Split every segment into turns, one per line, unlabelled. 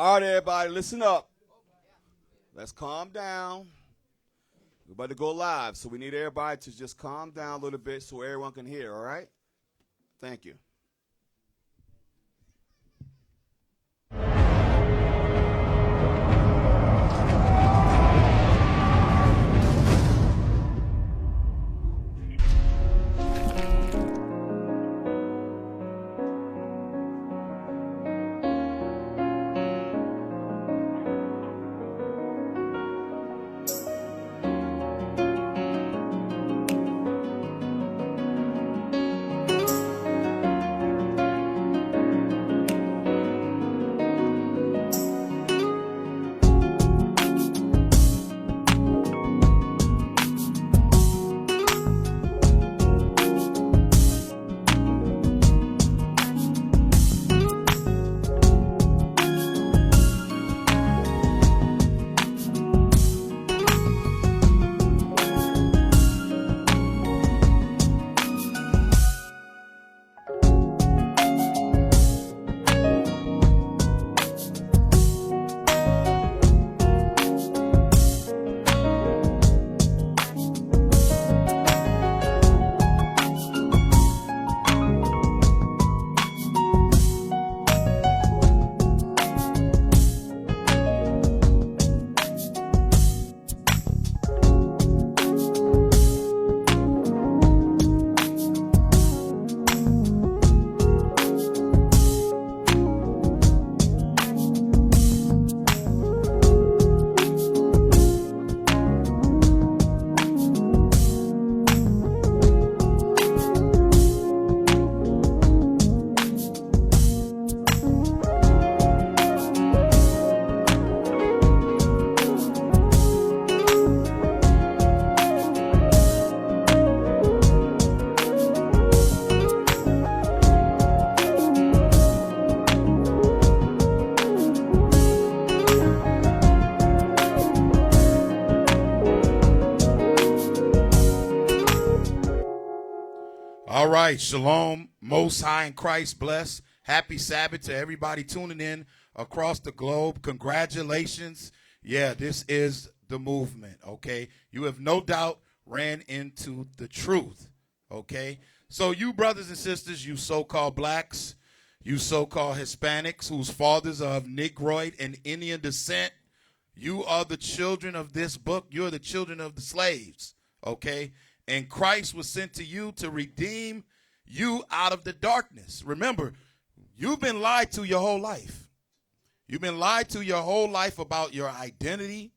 All right, everybody, listen up. Let's calm down. We're about to go live, so we need everybody to just calm down a little bit so everyone can hear, all right? Thank you.
All right, shalom, most high in Christ bless. Happy Sabbath to everybody tuning in across the globe. Congratulations. Yeah, this is the movement, okay? You have no doubt ran into the truth, okay? So you brothers and sisters, you so-called blacks, you so-called Hispanics whose fathers are of Negroid and Indian descent, you are the children of this book. You're the children of the slaves, okay? And Christ was sent to you to redeem you out of the darkness. Remember, you've been lied to your whole life. You've been lied to your whole life about your identity.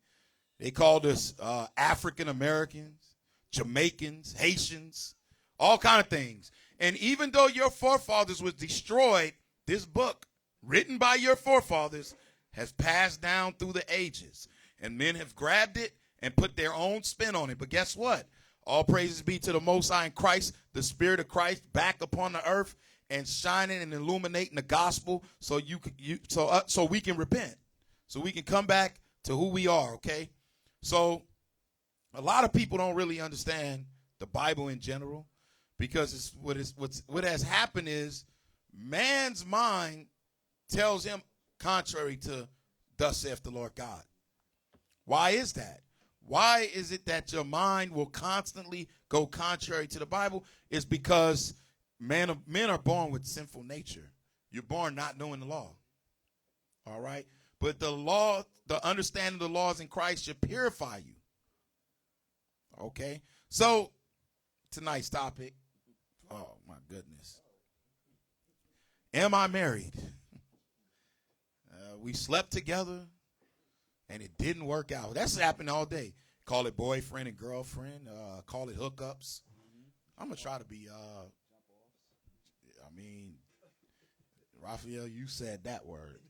They called us African Americans, Jamaicans, Haitians, all kind of things. And even though your forefathers was destroyed, this book, written by your forefathers, has passed down through the ages. And men have grabbed it and put their own spin on it. But guess what? All praises be to the Most High in Christ, the Spirit of Christ back upon the earth and shining and illuminating the gospel so so we can repent, so we can come back to who we are, okay? So a lot of people don't really understand the Bible in general because what has happened is man's mind tells him contrary to thus saith the Lord God. Why is that? Why is it that your mind will constantly go contrary to the Bible? It's because men are born with sinful nature. You're born not knowing the law. All right? But the law, the understanding of the laws in Christ should purify you. Okay? So, tonight's topic, oh my goodness. Am I married? We slept together. And it didn't work out. That's happened all day. Call it boyfriend and girlfriend. Call it hookups. I'm going to try to be, Raphael, you said that word.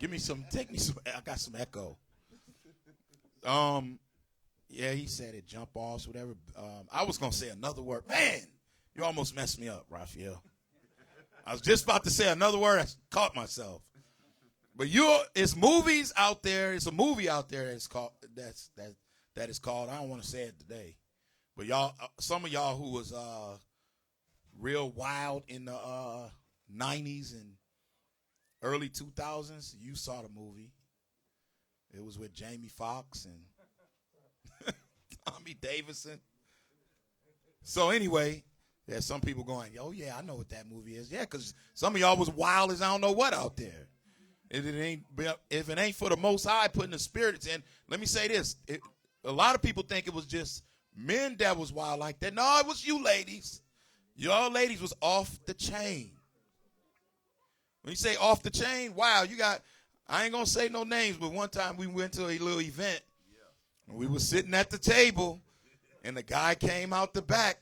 Take me some, I got some echo. Yeah, he said it, jump offs, whatever. I was going to say another word. Man, you almost messed me up, Raphael. I was just about to say another word. I caught myself. But it's movies out there. It's a movie out there that is called. I don't want to say it today, but y'all, some of y'all who was real wild in the 90s and early 2000s. You saw the movie. It was with Jamie Foxx and Tommy Davidson. So anyway, there's some people going, oh, yeah, I know what that movie is. Yeah, because some of y'all was wild as I don't know what out there. If it ain't for the Most High putting the spirits in, let me say this. A lot of people think it was just men that was wild like that. No, it was you ladies. Y'all ladies was off the chain. When you say off the chain, wow, I ain't going to say no names, but one time we went to a little event. And we were sitting at the table, and the guy came out the back.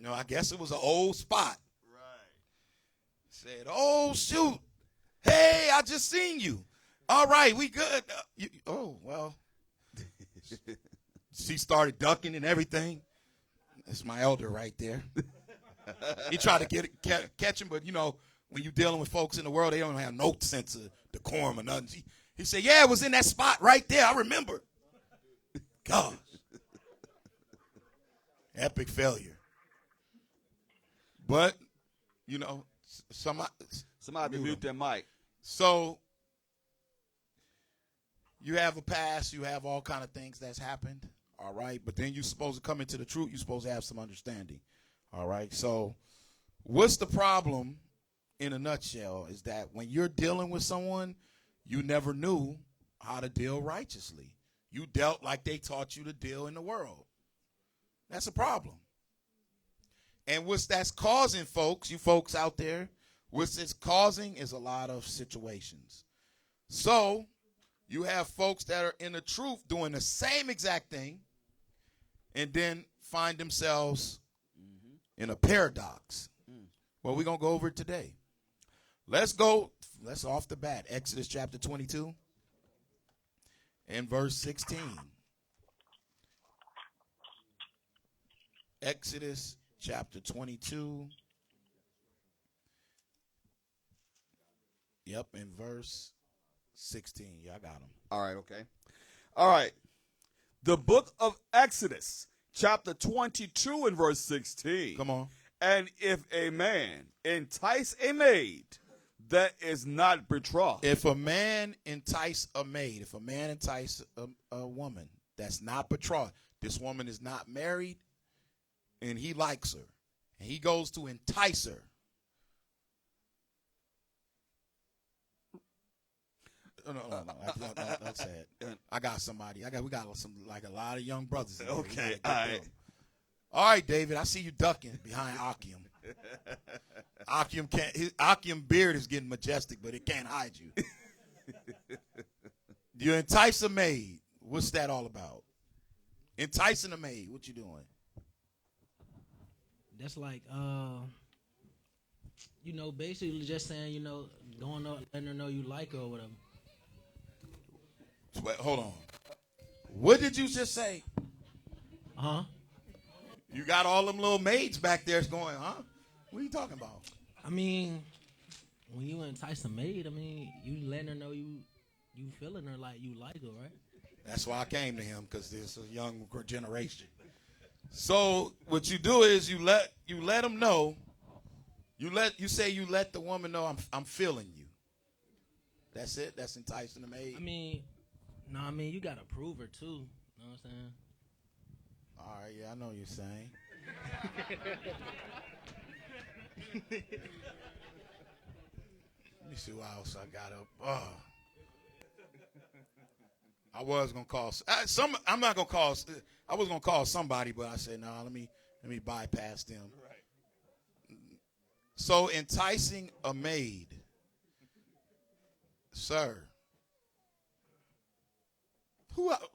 I guess it was an old spot.
Right.
Said, oh, shoot. Hey, I just seen you. All right, we good. Well. She started ducking and everything. That's my elder right there. He tried to catch him, but, when you're dealing with folks in the world, they don't have no sense of decorum or nothing. He said, yeah, it was in that spot right there. I remember. Gosh. Epic failure. But,
somebody mute their mic.
So, you have a past. You have all kind of things that's happened. All right. But then you're supposed to come into the truth. You're supposed to have some understanding. All right. So, what's the problem in a nutshell is that when you're dealing with someone, you never knew how to deal righteously. You dealt like they taught you to deal in the world. That's a problem. And what's that's causing, folks, you folks out there, what's it's causing is a lot of situations. So you have folks that are in the truth doing the same exact thing and then find themselves in a paradox. Well, we're going to go over it today. Let's off the bat, Exodus chapter 22 and verse 16. Exodus chapter 22. Yep, in verse 16. Yeah, I got him.
All right, okay. All right. The book of Exodus, chapter 22 and verse 16.
Come on.
And if a man entice a maid that is not betrothed.
If a man entice a maid, if a man entice a woman that's not betrothed, this woman is not married, and he likes her, and he goes to entice her. No, that's sad. I got somebody. We got a lot of young brothers.
Okay, all right.
All right, David. I see you ducking behind Akim. Akim beard is getting majestic, but it can't hide you. You entice a maid. What's that all about? Enticing a maid. What you doing?
That's like, basically just saying, going up, letting her know you like her or whatever.
Wait, hold on. What did you just say?
Huh?
You got all them little maids back there going, huh? What are you talking about?
I mean, when you entice a maid, you letting her know you feeling her like you like her, right?
That's why I came to him, because there's a young generation. So what you do is you let them know. You let the woman know I'm feeling you. That's it. That's enticing the maid.
You gotta prove her too. You know what I'm saying?
All right, yeah, I know what you're saying. Let me see what else I got up. I was gonna call I'm not gonna call. I was gonna call somebody, but I said no. Let me bypass them. Right. So enticing a maid, sir.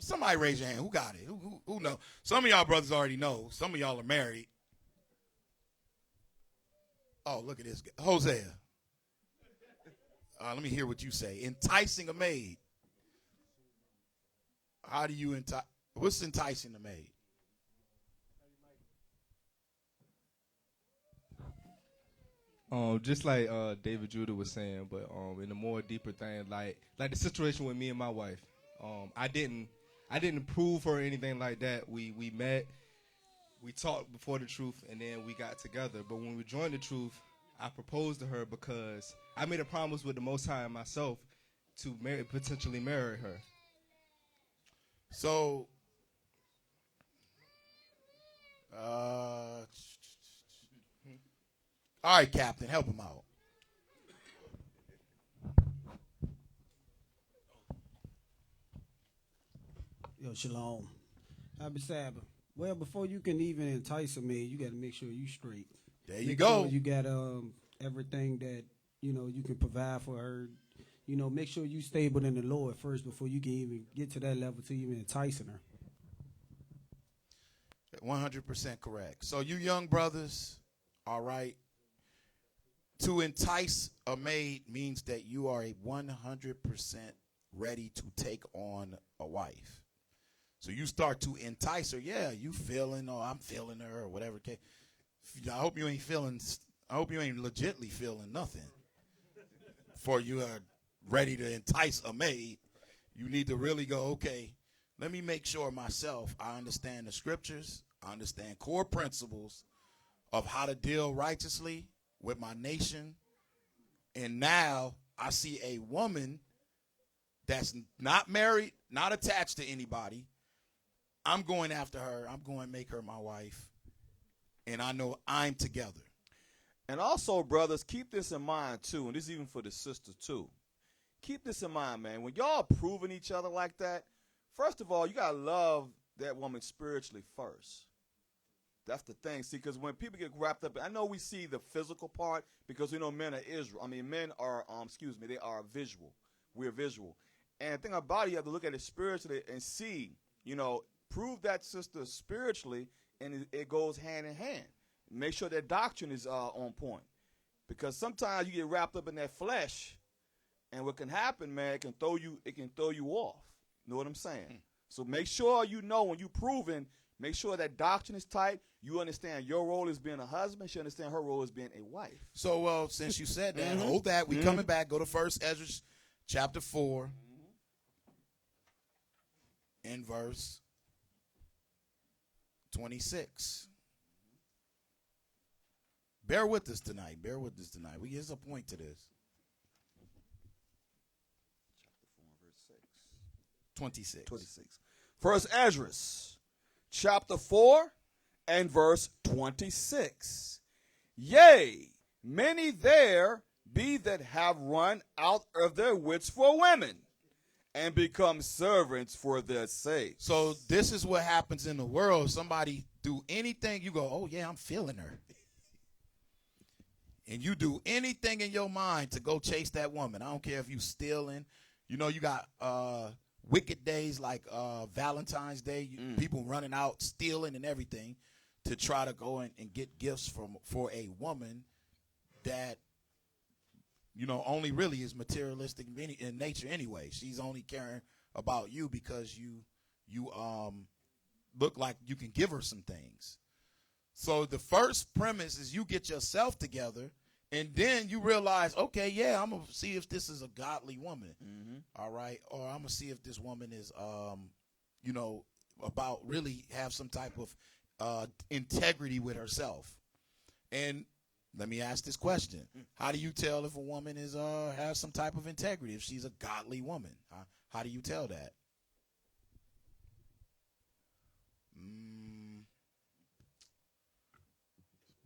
Somebody raise your hand. Who got it? Who know? Some of y'all brothers already know. Some of y'all are married. Oh, look at this. Hosea. Let me hear what you say. Enticing a maid. How do you entice? What's enticing a maid?
Just like David Judah was saying, but in a more deeper thing, like the situation with me and my wife. I didn't prove her anything like that. We met, we talked before the truth, and then we got together. But when we joined the truth, I proposed to her because I made a promise with the Most High and myself to potentially marry her.
So, all right, Captain, help him out.
Yo, shalom. Happy Sabbath. Well, before you can even entice a man, you got to make sure you straight.
There you
Make
go.
sure you got everything that you can provide for her. Make sure you stable in the Lord first before you can even get to that level to even enticing her.
100% correct. So you young brothers, all right, to entice a maid means that you are a 100% ready to take on a wife. So you start to entice her. Yeah, you feeling, or I'm feeling her, or whatever. I hope you ain't legitly feeling nothing. Before you are ready to entice a maid, you need to really go, okay, let me make sure myself I understand the scriptures, I understand core principles of how to deal righteously with my nation. And now I see a woman that's not married, not attached to anybody. I'm going after her. I'm going to make her my wife. And I know I'm together.
And also, brothers, keep this in mind, too, and this is even for the sisters, too. Keep this in mind, man. When y'all proving each other like that, first of all, you got to love that woman spiritually first. That's the thing. See, because when people get wrapped up, I know we see the physical part because we know men are men are, they are visual. We're visual. And the thing about it, you have to look at it spiritually and see, prove that sister spiritually, and it goes hand in hand. Make sure that doctrine is on point. Because sometimes you get wrapped up in that flesh, and what can happen, man, it can throw you off. You know what I'm saying? So make sure when you proving, make sure that doctrine is tight. You understand your role as being a husband. She understand her role as being a wife.
So, since you said that, hold that. We coming back. Go to 1 Ezra chapter 4 and verse 26. Bear with us tonight. We get a point to this.
Chapter 4 verse 6.
26.
1 Ezra chapter 4 and verse 26. Yea, many there be that have run out of their wits for women, and become servants for their sake.
So this is what happens in the world. Somebody do anything, you go, oh yeah, I'm feeling her. And you do anything in your mind to go chase that woman. I don't care if you stealing. You got wicked days like Valentine's Day. People running out, stealing and everything to try to go and get gifts for a woman that only really is materialistic in nature anyway. She's only caring about you because you look like you can give her some things. So the first premise is you get yourself together, and then you realize, okay, yeah, I'm going to see if this is a godly woman, all right? Or I'm going to see if this woman is, about really have some type of integrity with herself. And let me ask this question. How do you tell if a woman is has some type of integrity, if she's a godly woman? How do you tell that?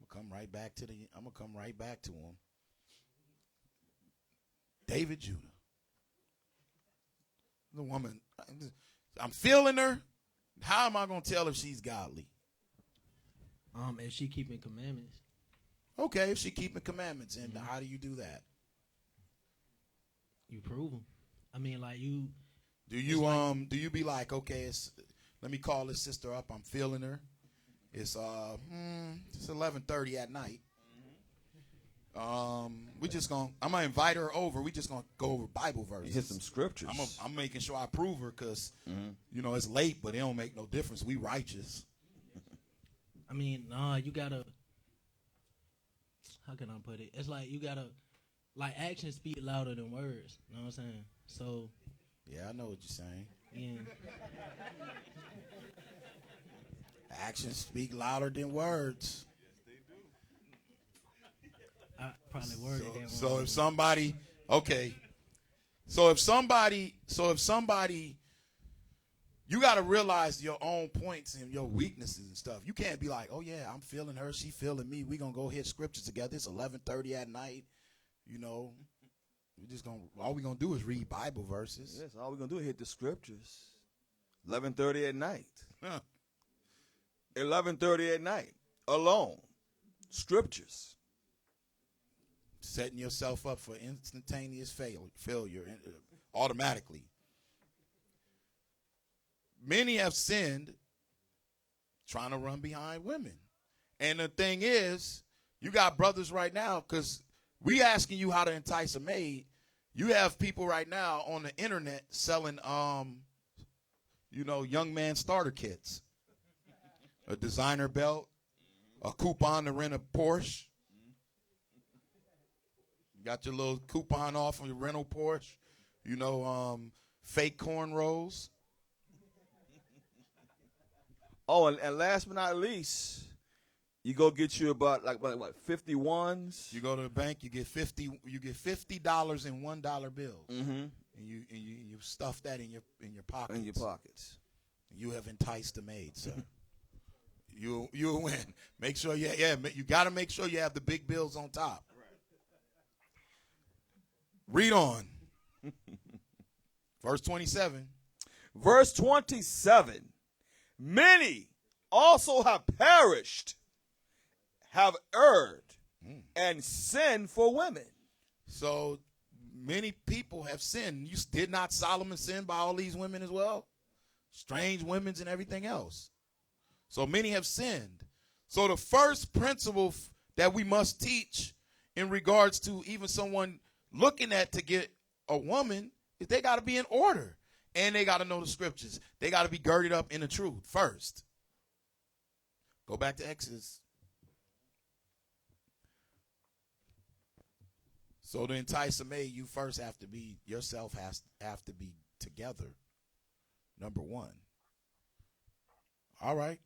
I'm gonna come right back to him. David Judah. The woman, I'm feeling her. How am I gonna tell if she's godly?
If she keeping commandments.
Okay, if she keeping commandments, and how do you do that?
You prove them. I mean, like you.
Do you be like, okay, let me call this sister up. I'm feeling her. It's 11:30 at night. I'm gonna invite her over. We just gonna go over Bible verses.
Hit some scriptures.
I'm making sure I prove her because it's late, but it don't make no difference. We righteous.
I mean, you gotta. How can I put it? It's like you gotta, actions speak louder than words. You know what I'm saying? So.
Yeah, I know what you're saying.
Yeah.
Actions speak louder than words.
I probably worded that
So
wrong.
if somebody, okay. So if somebody, you got to realize your own points and your weaknesses and stuff. You can't be like, oh yeah, I'm feeling her, she feeling me. We gonna go hit scriptures together. It's 11:30 at night. You know, all we gonna do is read Bible verses.
Yes, all we're going to do is hit the scriptures. 11:30 at night.
Huh.
11:30 at night. Alone. Scriptures.
Setting yourself up for instantaneous failure automatically. Many have sinned trying to run behind women. And the thing is, you got brothers right now, because we asking you how to entice a maid. You have people right now on the internet selling, young man starter kits. A designer belt, a coupon to rent a Porsche. You got your little coupon off on your rental Porsche. Fake cornrows.
Oh, and last but not least, you go get you about like 51s.
You go to the bank, you get $50 in $1 bills.
Mm-hmm.
And you stuff that in your pockets.
In your pockets.
You have enticed the maid, sir. You win. Make sure you got to make sure you have the big bills on top. Read on. Verse 27.
Verse 27. Many also have perished, have erred, and sinned for women.
So many people have sinned. Did not Solomon sin by all these women as well? Strange women's and everything else. So many have sinned. So the first principle that we must teach in regards to even someone looking to get a woman is they got to be in order. And they got to know the scriptures. They got to be girded up in the truth first. Go back to Exodus. So to entice a maid, you first have to be, yourself have to be together. Number one. All right.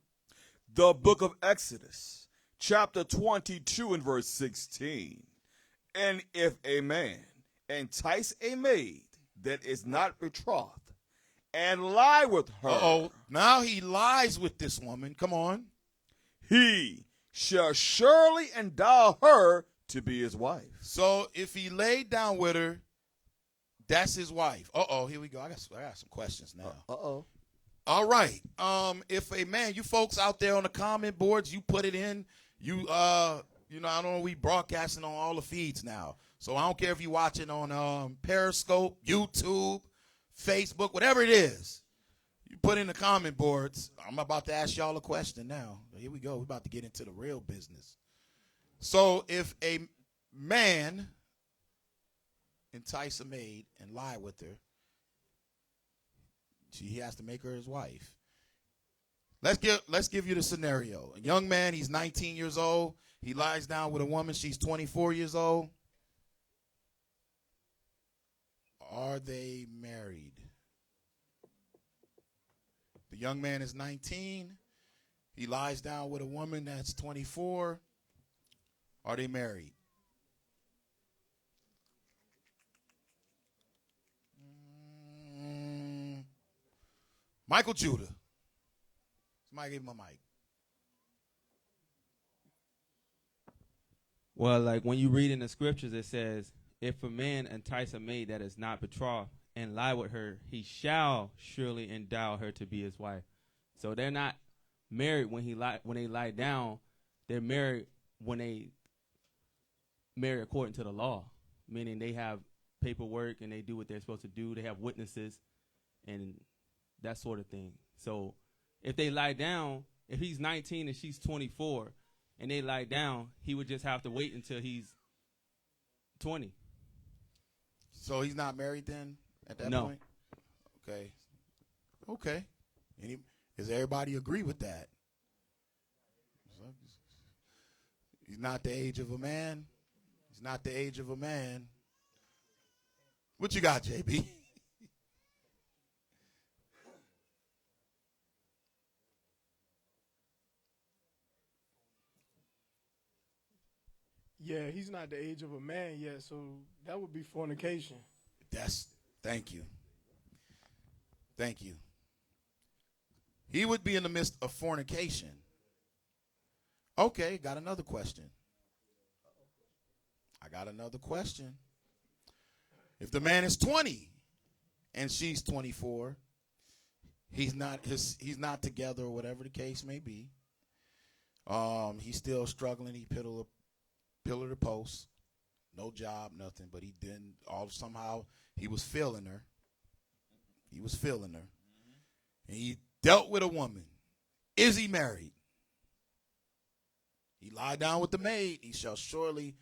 The book of Exodus, chapter 22 and verse 16. And if a man entice a maid that is not betrothed, and lie with her.
Uh-oh. Now he lies with this woman. Come on.
He shall surely endow her to be his wife.
So if he laid down with her, that's his wife. Uh-oh. Here we go. I got some questions now.
Uh-oh.
All right. If a man, you folks out there on the comment boards, you put it in. I don't know, we broadcasting on all the feeds now. So I don't care if you're watching on Periscope, YouTube, Facebook, whatever it is, you put in the comment boards. I'm about to ask y'all a question now. Here we go. We're about to get into the real business. So if a man entice a maid and lie with her, he has to make her his wife. Let's give you the scenario. A young man, he's 19 years old. He lies down with a woman. She's 24 years old. Are they married? The young man is 19. He lies down with a woman that's 24. Are they married? Michael Judah. Somebody give him a mic.
Well, like when you read in the scriptures, it says, if a man entice a maid that is not betrothed and lie with her, he shall surely endow her to be his wife. So they're not married when they lie down. They're married when they marry according to the law, meaning they have paperwork and they do what they're supposed to do. They have witnesses and that sort of thing. So if they lie down, if he's 19 and she's 24 and they lie down, he would just have to wait until he's 20.
So he's not married then at that
No.
point? Okay. Does everybody agree with that? He's not the age of a man. He's not the age of a man. What you got, JB?
Yeah, he's not the age of a man yet, so that would be fornication.
Thank you. Thank you. He would be in the midst of fornication. Okay, got another question. I got another question. If the man is 20 and she's 24, he's not together or whatever the case may be. He's still struggling. He pillar to post, no job, nothing. But he didn't. Somehow he was feeling her. He was feeling her, and he dealt with a woman. Is he married? He lied down with the maid. He shall surely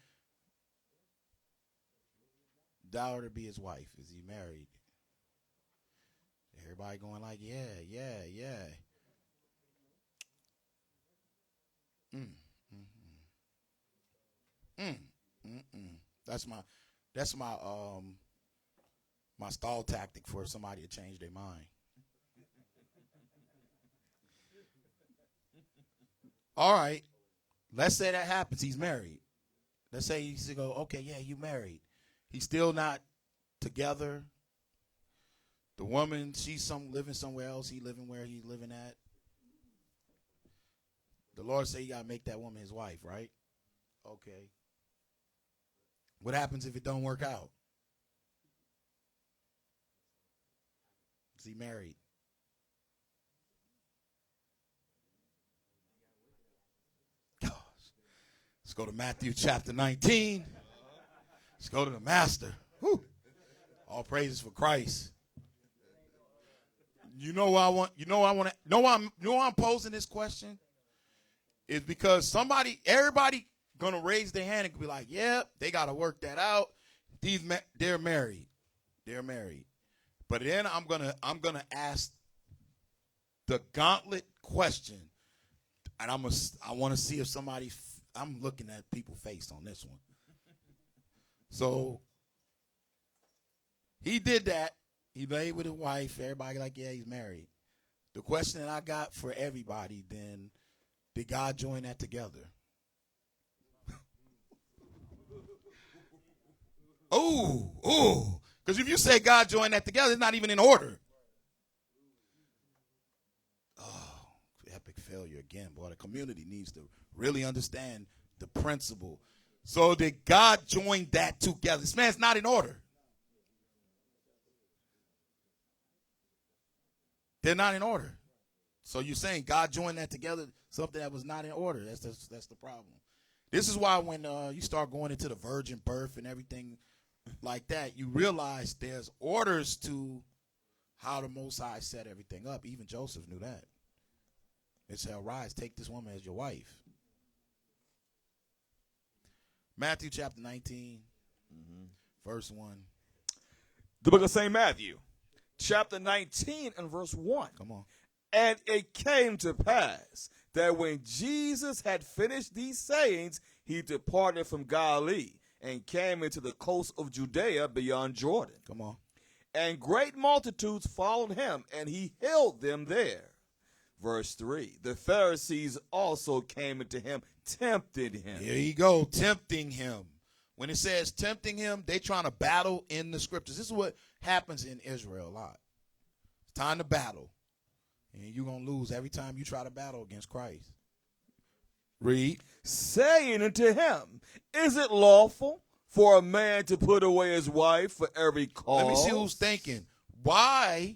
allow her to be his wife. Is he married? Everybody going like, yeah. That's my my stall tactic for somebody to change their mind. All right. Let's say that happens. He's married. Let's say he's to go, okay, yeah, you married. He's still not together. The woman, she's living somewhere else. He living where he's living at. The Lord say you got to make that woman his wife, right? Okay. What happens if it don't work out? Is he married? Gosh. Let's go to Matthew chapter 19. Let's go to the master. Whew. All praises for Christ. You know why I'm posing this question? Is because everybody gonna raise their hand and be like, yeah, they gotta work that out. They're married. They're married. But then I'm gonna ask the gauntlet question, and I want to see if I'm looking at people's face on this one. So he did that. He laid with his wife. Everybody like, yeah, he's married. The question that I got for everybody then, did God join that together? Because if you say God joined that together, it's not even in order. Oh, epic failure again, boy. The community needs to really understand the principle. So did God join that together? This man's not in order. They're not in order. So you're saying God joined that together, something that was not in order. That's the problem. This is why when you start going into the virgin birth and everything like that, you realize there's orders to how the Most High set everything up. Even Joseph knew that. It said, rise, take this woman as your wife. Matthew chapter 19, verse 1.
The book of St. Matthew, chapter 19 and verse 1.
Come on.
And it came to pass that when Jesus had finished these sayings, he departed from Galilee and came into the coast of Judea beyond Jordan.
Come on.
And great multitudes followed him, and he healed them there. Verse 3, the Pharisees also came into him, tempted him.
Here you go, tempting him. When it says tempting him, they trying to battle in the scriptures. This is what happens in Israel a lot. It's time to battle. And you're going to lose every time you try to battle against Christ. Read.
Saying unto him, is it lawful for a man to put away his wife for every cause?
Let me see who's thinking. Why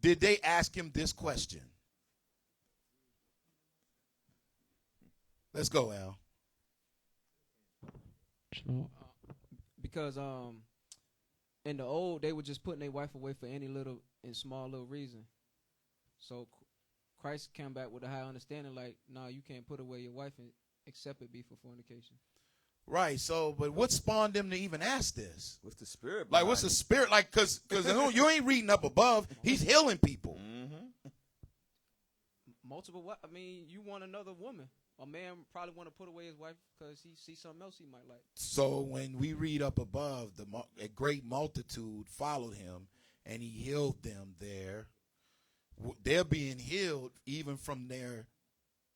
did they ask him this question? Let's go, Al.
Because in the old, they were just putting their wife away for any little and small little reason. So Christ came back with a high understanding, like, no, you can't put away your wife except it be for fornication.
Right. So, but what spawned them to even ask this?
With the spirit.
Like, what's the spirit? Like, because you ain't reading up above. He's healing people.
Multiple. I mean, you want another woman. A man probably want to put away his wife because he sees something else he might like.
So when we read up above, a great multitude followed him, and he healed them there. They're being healed even from their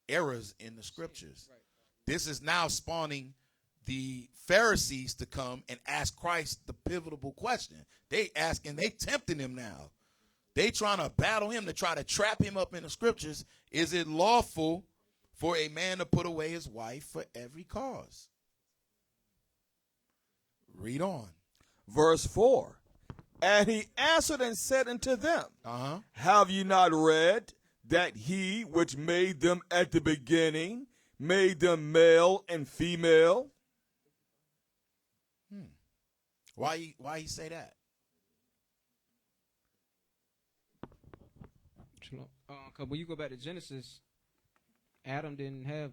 errors in the scriptures. Right. This is now spawning the Pharisees to come and ask Christ the pivotal question. They tempting him now. They trying to battle him to try to trap him up in the scriptures. Is it lawful for a man to put away his wife for every cause? Read on.
Verse 4. And he answered and said unto them, Have ye not read that he which made them at the beginning made them male and female?
Why he say that?
Because when you go back to Genesis, Adam didn't have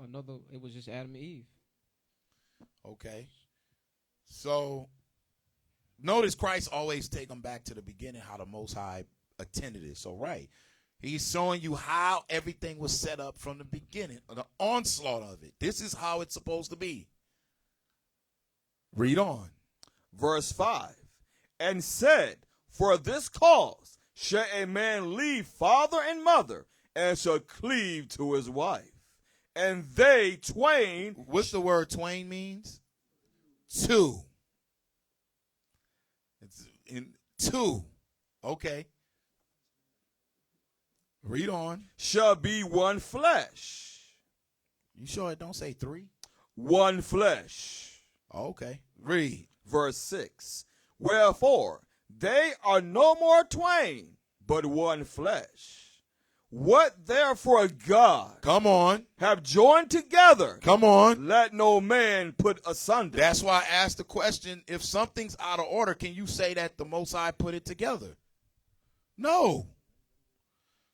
another. It was just Adam and Eve.
Okay. So notice Christ always take them back to the beginning, how the Most High attended it. So right, he's showing you how everything was set up from the beginning, the onslaught of it. This is how it's supposed to be. Read on.
Verse 5. And said, For this cause shall a man leave father and mother, and shall cleave to his wife. And they twain.
What's the word twain means? Two. It's in two. Okay. Read on.
Shall be one flesh.
You sure it don't say three?
One flesh.
Okay. Read.
Verse 6. Wherefore they are no more twain, but one flesh. What therefore God
Come on.
have joined together,
Come on.
let no man put asunder.
That's why I asked the question, if something's out of order, can you say that the Most High put it together? No.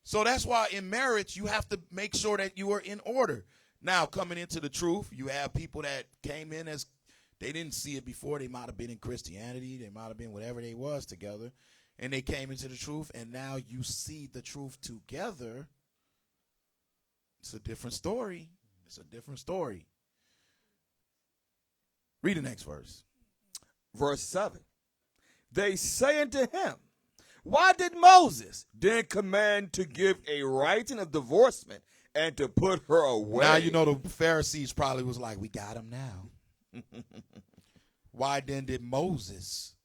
So that's why in marriage, you have to make sure that you are in order. Now, coming into the truth, you have people that came in as they didn't see it before. They might have been in Christianity. They might have been whatever they was together. And they came into the truth, and now you see the truth together. It's a different story. It's a different story. Read the next verse.
Verse 7. They say unto him, Why did Moses then command to give a writing of divorcement and to put her away?
Now you know the Pharisees probably was like, we got him now. Why then did Moses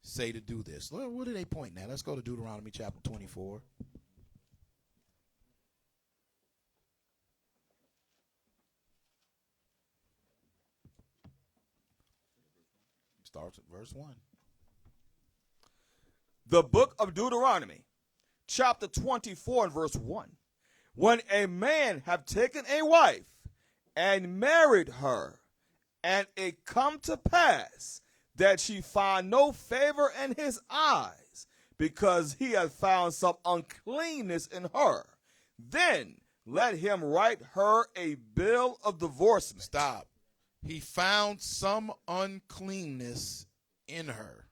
say to do this? What are they pointing at? Let's go to Deuteronomy chapter 24. Starts at verse 1.
The book of Deuteronomy, chapter 24 and verse 1. When a man have taken a wife and married her, and it come to pass that she find no favor in his eyes, because he hath found some uncleanness in her, then let him write her a bill of divorcement.
Stop. He found some uncleanness in her.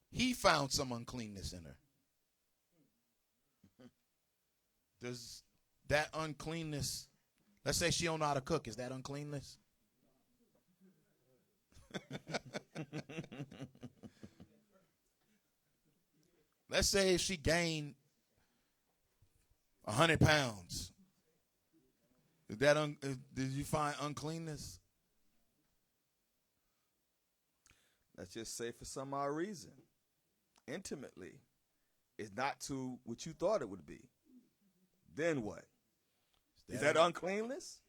He found some uncleanness in her. Does that uncleanness, let's say she don't know how to cook, is that uncleanness? Let's say if she gained 100 pounds. Is that did you find uncleanness?
Let's just say for some odd reason, intimately, is not to what you thought it would be. Then what? Is that uncleanness?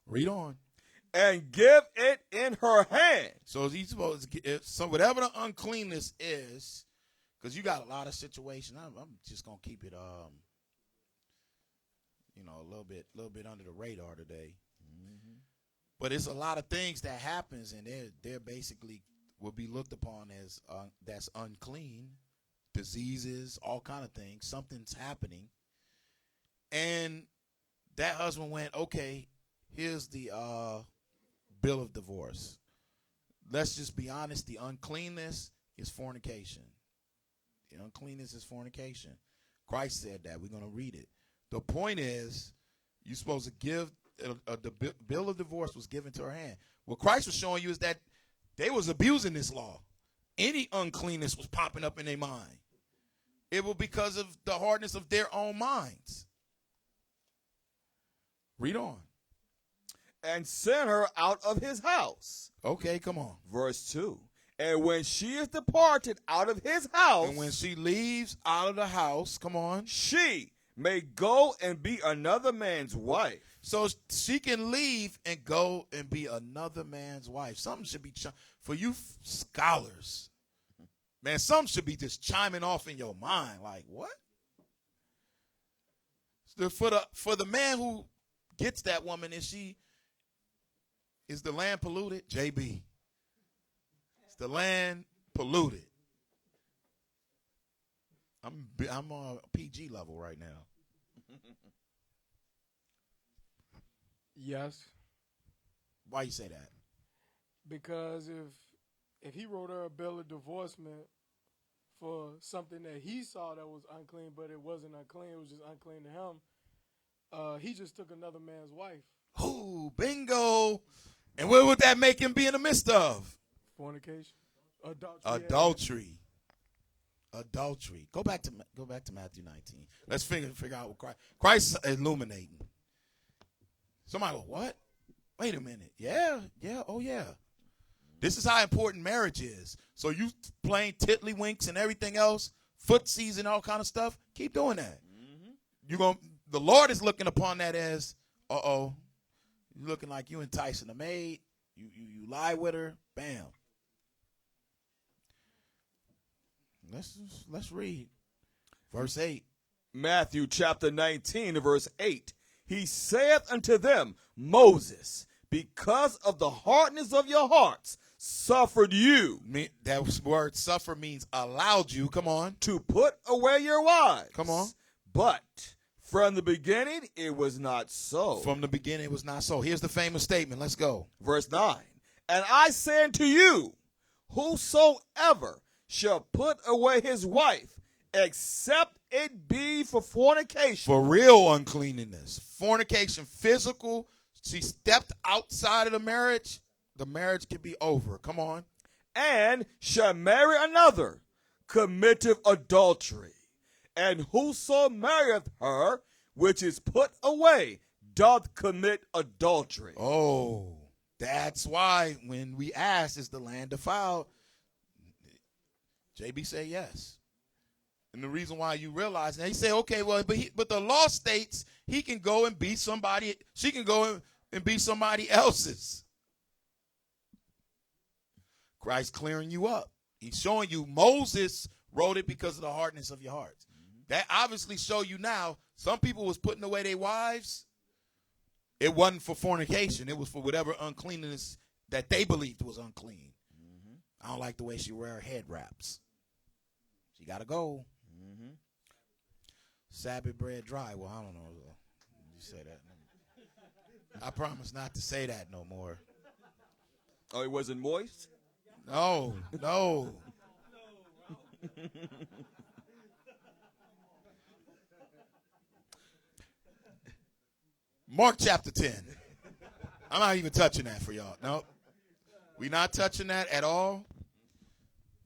Read on.
And give it in her hand.
So is he supposed to get, so whatever the uncleanness is, because you got a lot of situations. I'm just gonna keep it a little bit under the radar today. Mm-hmm. But it's a lot of things that happens, and they're basically will be looked upon as that's unclean, diseases, all kind of things. Something's happening, and that husband went, okay, here's the bill of divorce. Let's just be honest. The uncleanness is fornication. The uncleanness is fornication. Christ said that. We're going to read it. The point is, you're supposed to give, the bill of divorce was given to her hand. What Christ was showing you is that they was abusing this law. Any uncleanness was popping up in their mind. it was because of the hardness of their own minds. Read on.
And sent her out of his house.
Okay, come on.
Verse 2. And when she is departed out of his house,
And when she leaves out of the house, come on.
she may go and be another man's wife.
So she can leave and go and be another man's wife. Something should be, for you scholars, man, something should be just chiming off in your mind. Like, what? For the man who gets that woman, is the land polluted? JB. Is the land polluted? I'm on a PG level right now.
Yes,
Why you say that?
because if he wrote her a bill of divorcement for something that he saw that was unclean, but it wasn't unclean, it was just unclean to him, he just took another man's wife.
Ooh, bingo. And what would that make him be in the midst of?
Fornication.
Adultery. Go back to Matthew 19. Let's figure out what Christ illuminating. Somebody go, what? Wait a minute. Yeah, oh yeah. This is how important marriage is. So you playing tiddlywinks and everything else, footsies and all kind of stuff, keep doing that. The Lord is looking upon that as, you're looking like you enticing a maid, you lie with her, bam. Let's read. Verse 8.
Matthew chapter 19, verse 8. He saith unto them, Moses, because of the hardness of your hearts, suffered you.
That word suffer means allowed you. Come on.
To put away your wives.
Come on.
But from the beginning, it was not so.
From the beginning, it was not so. Here's the famous statement. Let's go.
Verse 9. And I say unto you, whosoever shall put away his wife, except it be for fornication.
For real uncleanness. Fornication, physical. She stepped outside of the marriage can be over. Come on.
And shall marry another, committeth adultery. And whoso marrieth her, which is put away, doth commit adultery.
Oh, that's why when we ask, is the land defiled? JB say yes. And the reason why you realize, and they say, okay, well, but the law states he can go and be somebody, she can go and be somebody else's. Christ clearing you up. He's showing you Moses wrote it because of the hardness of your hearts. That obviously show you now, some people was putting away their wives. It wasn't for fornication. It was for whatever uncleanness that they believed was unclean. I don't like the way she wear her head wraps. She got to go. Sabbath bread dry. Well, I don't know. You say that. I promise not to say that no more.
Oh, it wasn't moist?
No. Mark chapter 10. I'm not even touching that for y'all. No. We're not touching that at all.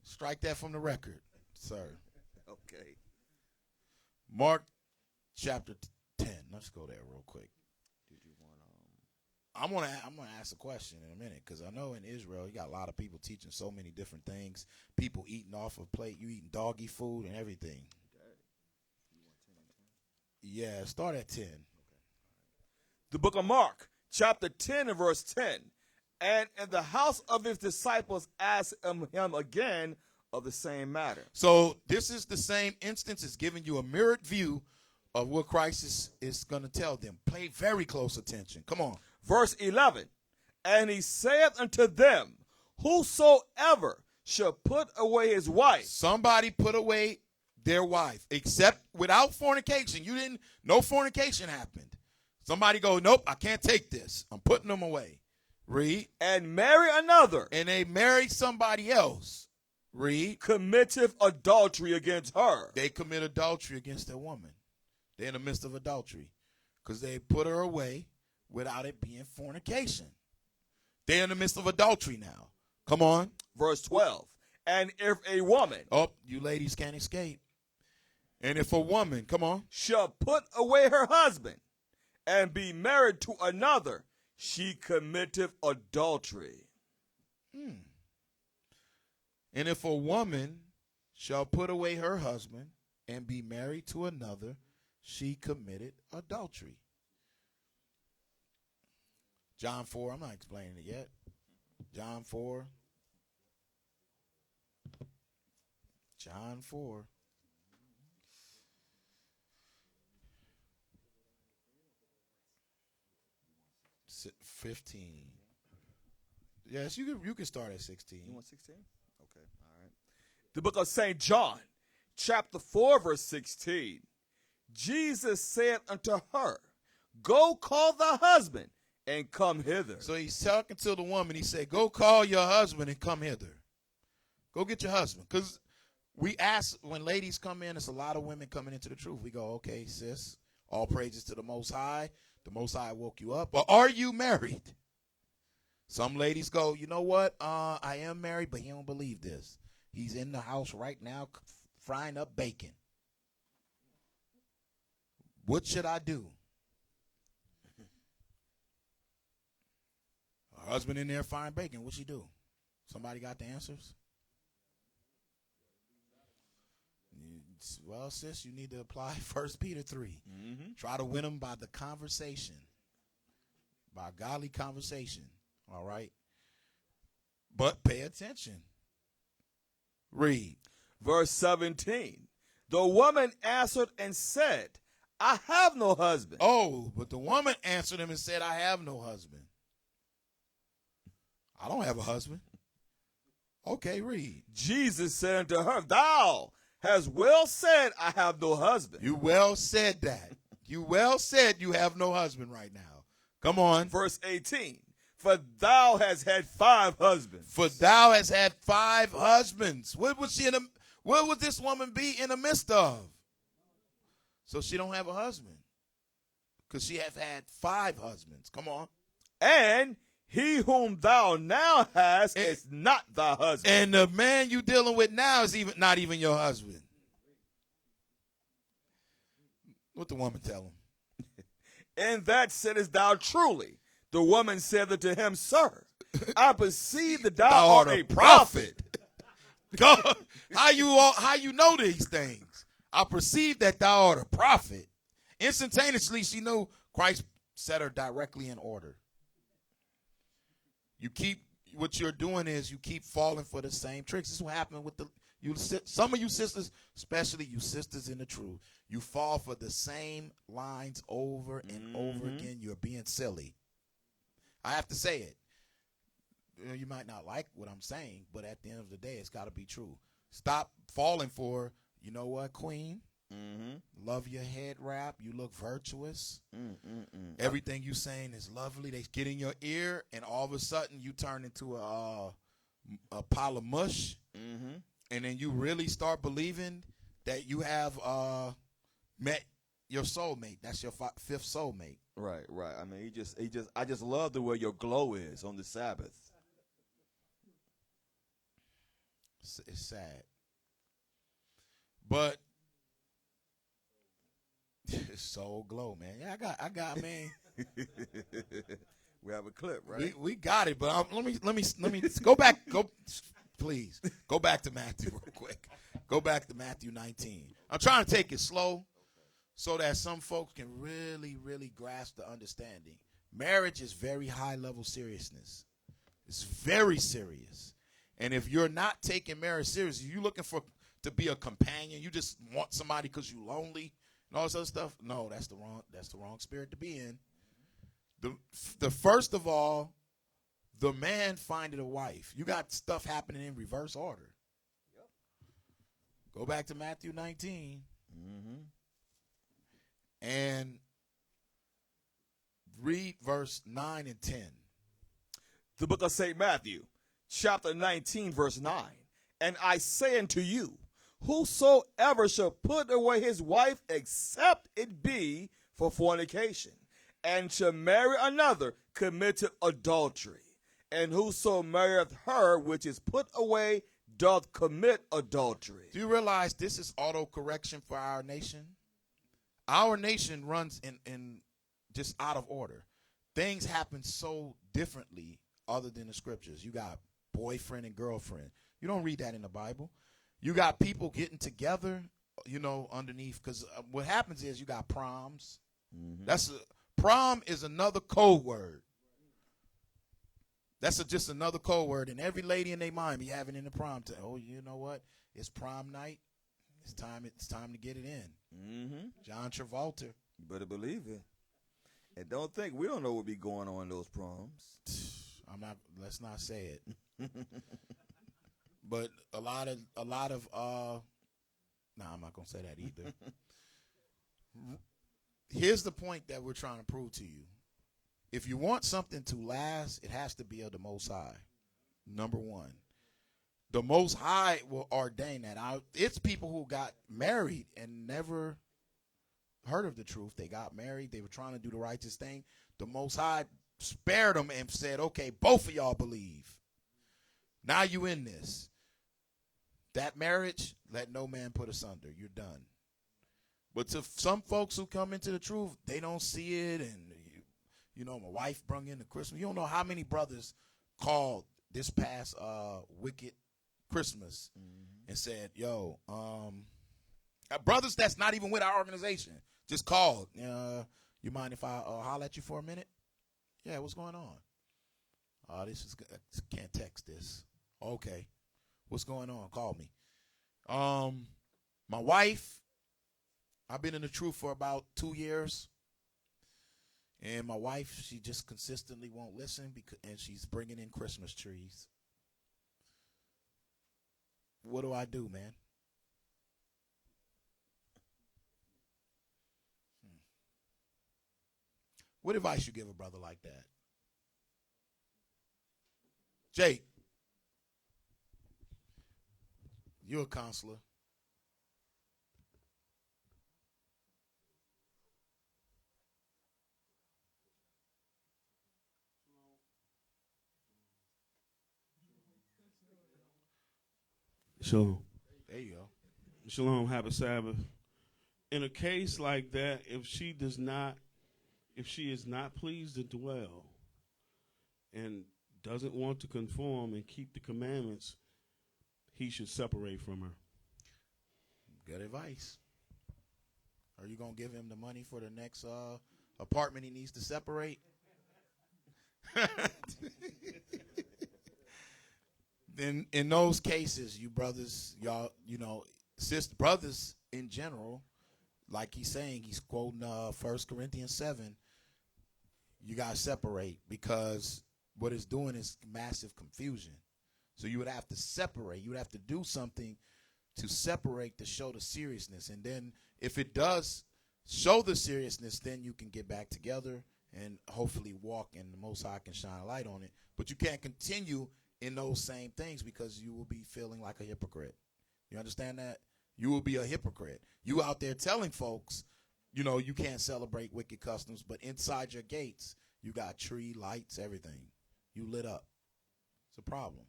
Strike that from the record, sir.
Okay.
Mark chapter 10. Let's go there real quick. I'm gonna ask a question in a minute, because I know in Israel you got a lot of people teaching so many different things. People eating off a plate. You eating doggy food and everything. Yeah, start at 10.
The book of Mark, chapter 10 and verse 10. And in the house of his disciples asked him again of the same matter.
So this is the same instance. It's giving you a mirrored view of what Christ is going to tell them. Pay very close attention. Come on.
Verse 11. And he saith unto them, whosoever shall put away his wife.
Somebody put away their wife, except without fornication. No fornication happened. Somebody go, nope, I can't take this. I'm putting them away. Read.
And marry another.
And they marry somebody else. Read.
Committeth adultery against her.
They commit adultery against their woman. They're in the midst of adultery because they put her away without it being fornication. They're in the midst of adultery now. Come on.
Verse 12. And if a woman.
Oh, you ladies can't escape. And if a woman, come on,
shall put away her husband and be married to another, she committeth adultery.
And if a woman shall put away her husband and be married to another, she committed adultery. John 4, I'm not explaining it yet. John 4. John 4. Si- 15. Yes, you can start at 16.
You want 16? Okay, all right. The book of St. John, chapter 4, verse 16. Jesus said unto her, go call thy husband and come hither.
So he's talking to the woman. He said, go call your husband and come hither. Go get your husband. Because we ask, when ladies come in, it's a lot of women coming into the truth. We go, okay, sis, all praises to the Most High. The Most High woke you up. But are you married? Some ladies go, you know what? I am married, but he don't believe this. He's in the house right now frying up bacon. What should I do? Her husband in there frying bacon. What she do? Somebody got the answers? Well, sis, you need to apply 1 Peter 3. Try to win them by the conversation, by godly conversation. All right? But pay attention. Read.
Verse 17. The woman answered and said, I have no husband.
Oh, but the woman answered him and said, I have no husband. I don't have a husband. Okay, read.
Jesus said unto her, thou hast well said, I have no husband.
You well said that. You well said you have no husband right now. Come on.
Verse 18. For thou hast had 5 husbands.
For thou hast had 5 husbands. What would this woman be in the midst of? So she don't have a husband. Because she has had 5 husbands. Come on.
And he whom thou now hast is not thy husband.
And the man you dealing with now is not even your husband. What the woman tell him?
In that saidest thou truly. The woman said unto him, Sir, I perceive that thou art a prophet.
God, how you know these things? I perceive that thou art a prophet. Instantaneously, she knew Christ set her directly in order. What you're doing is you keep falling for the same tricks. This is what happened with some of you sisters, especially you sisters in the truth. You fall for the same lines over and over again. You're being silly. I have to say it. You might not like what I'm saying, but at the end of the day, it's got to be true. Stop falling for, you know what, queen? Love your head wrap. You look virtuous. Everything you saying is lovely. They get in your ear, and all of a sudden you turn into a pile of mush. And then you really start believing that you have met your soulmate. That's your 5th soulmate.
Right. I mean, I just love the way your glow is on the Sabbath.
It's sad. But it's soul glow, man. Yeah, I got, man.
We have a clip, right?
We got it, but let me go back. Please go back to Matthew real quick. Go back to Matthew 19. I'm trying to take it slow so that some folks can really, really grasp the understanding. Marriage is very high level seriousness. It's very serious. And if you're not taking marriage seriously, you're looking to be a companion, you just want somebody because you're lonely and all this other stuff. No, that's the wrong spirit to be in. The first of all, the man findeth a wife. You got stuff happening in reverse order. Go back to Matthew 19. And read verse 9 and 10.
The book of St. Matthew, chapter 19, verse 9. And I say unto you, whosoever shall put away his wife except it be for fornication, and shall marry another, committeth adultery. And whoso marrieth her which is put away doth commit adultery.
Do you realize this is auto correction for our nation? Our nation runs in just out of order. Things happen so differently other than the scriptures. You got boyfriend and girlfriend. You don't read that in the Bible. You got people getting together, underneath. Because what happens is you got proms. Mm-hmm. Prom is another code word. That's just another code word. And every lady in their mind be having in the prom. Oh, you know what? It's prom night. It's time to get it in.
Mm-hmm.
John Travolta.
You better believe it. And don't think we don't know what be going on in those proms.
Let's not say it. But a lot of I'm not gonna say that either. Here's the point that we're trying to prove to you. If you want something to last, it has to be of the Most High. Number one. The Most High will ordain that. It's people who got married and never heard of the truth. They got married. They were trying to do the righteous thing. The Most High spared them and said, okay, both of y'all believe. Now you in this. That marriage, let no man put asunder. You're done. But to some folks who come into the truth, they don't see it. And, my wife brung in the Christmas. You don't know how many brothers called this past wicked Christmas and said, yo, brothers that's not even with our organization just called. You mind if I holler at you for a minute? Yeah, what's going on? This is can't text this. Okay. What's going on? Call me. My wife, I've been in the truth for about 2 years. And my wife, she just consistently won't listen and she's bringing in Christmas trees. What do I do, man? What advice you give a brother like that? Jake, you're a counselor.
Shalom.
There you go.
Shalom, happy Sabbath. In a case like that, if she is not pleased to dwell and doesn't want to conform and keep the commandments, he should separate from her.
Good advice. Are you going to give him the money for the next apartment he needs to separate? Then in those cases, you brothers, y'all, brothers in general, like he's saying, he's quoting 1 Corinthians 7, you got to separate because what it's doing is massive confusion. So you would have to separate. You would have to do something to separate to show the seriousness. And then if it does show the seriousness, then you can get back together and hopefully walk and the Most High can shine a light on it. But you can't continue in those same things because you will be feeling like a hypocrite. You understand that? You will be a hypocrite. You out there telling folks, you can't celebrate wicked customs, but inside your gates, you got tree, lights, everything. You lit up. It's a problem.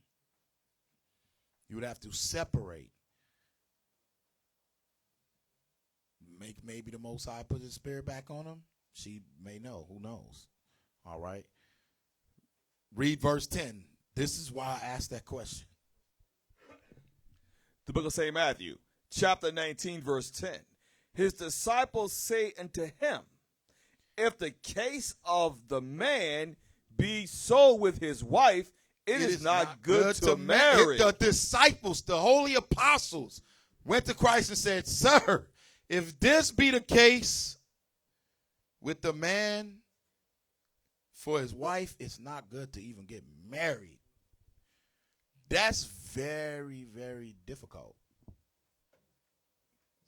You would have to separate. Maybe the Most High put his spirit back on him. She may know. Who knows? All right. Read verse 10. This is why I asked that question.
The book of St. Matthew, chapter 19, verse 10. His disciples say unto him, if the case of the man be so with his wife, it is not good to marry.
The disciples, the holy apostles, went to Christ and said, sir, if this be the case with the man for his wife, it's not good to even get married. That's very, very difficult.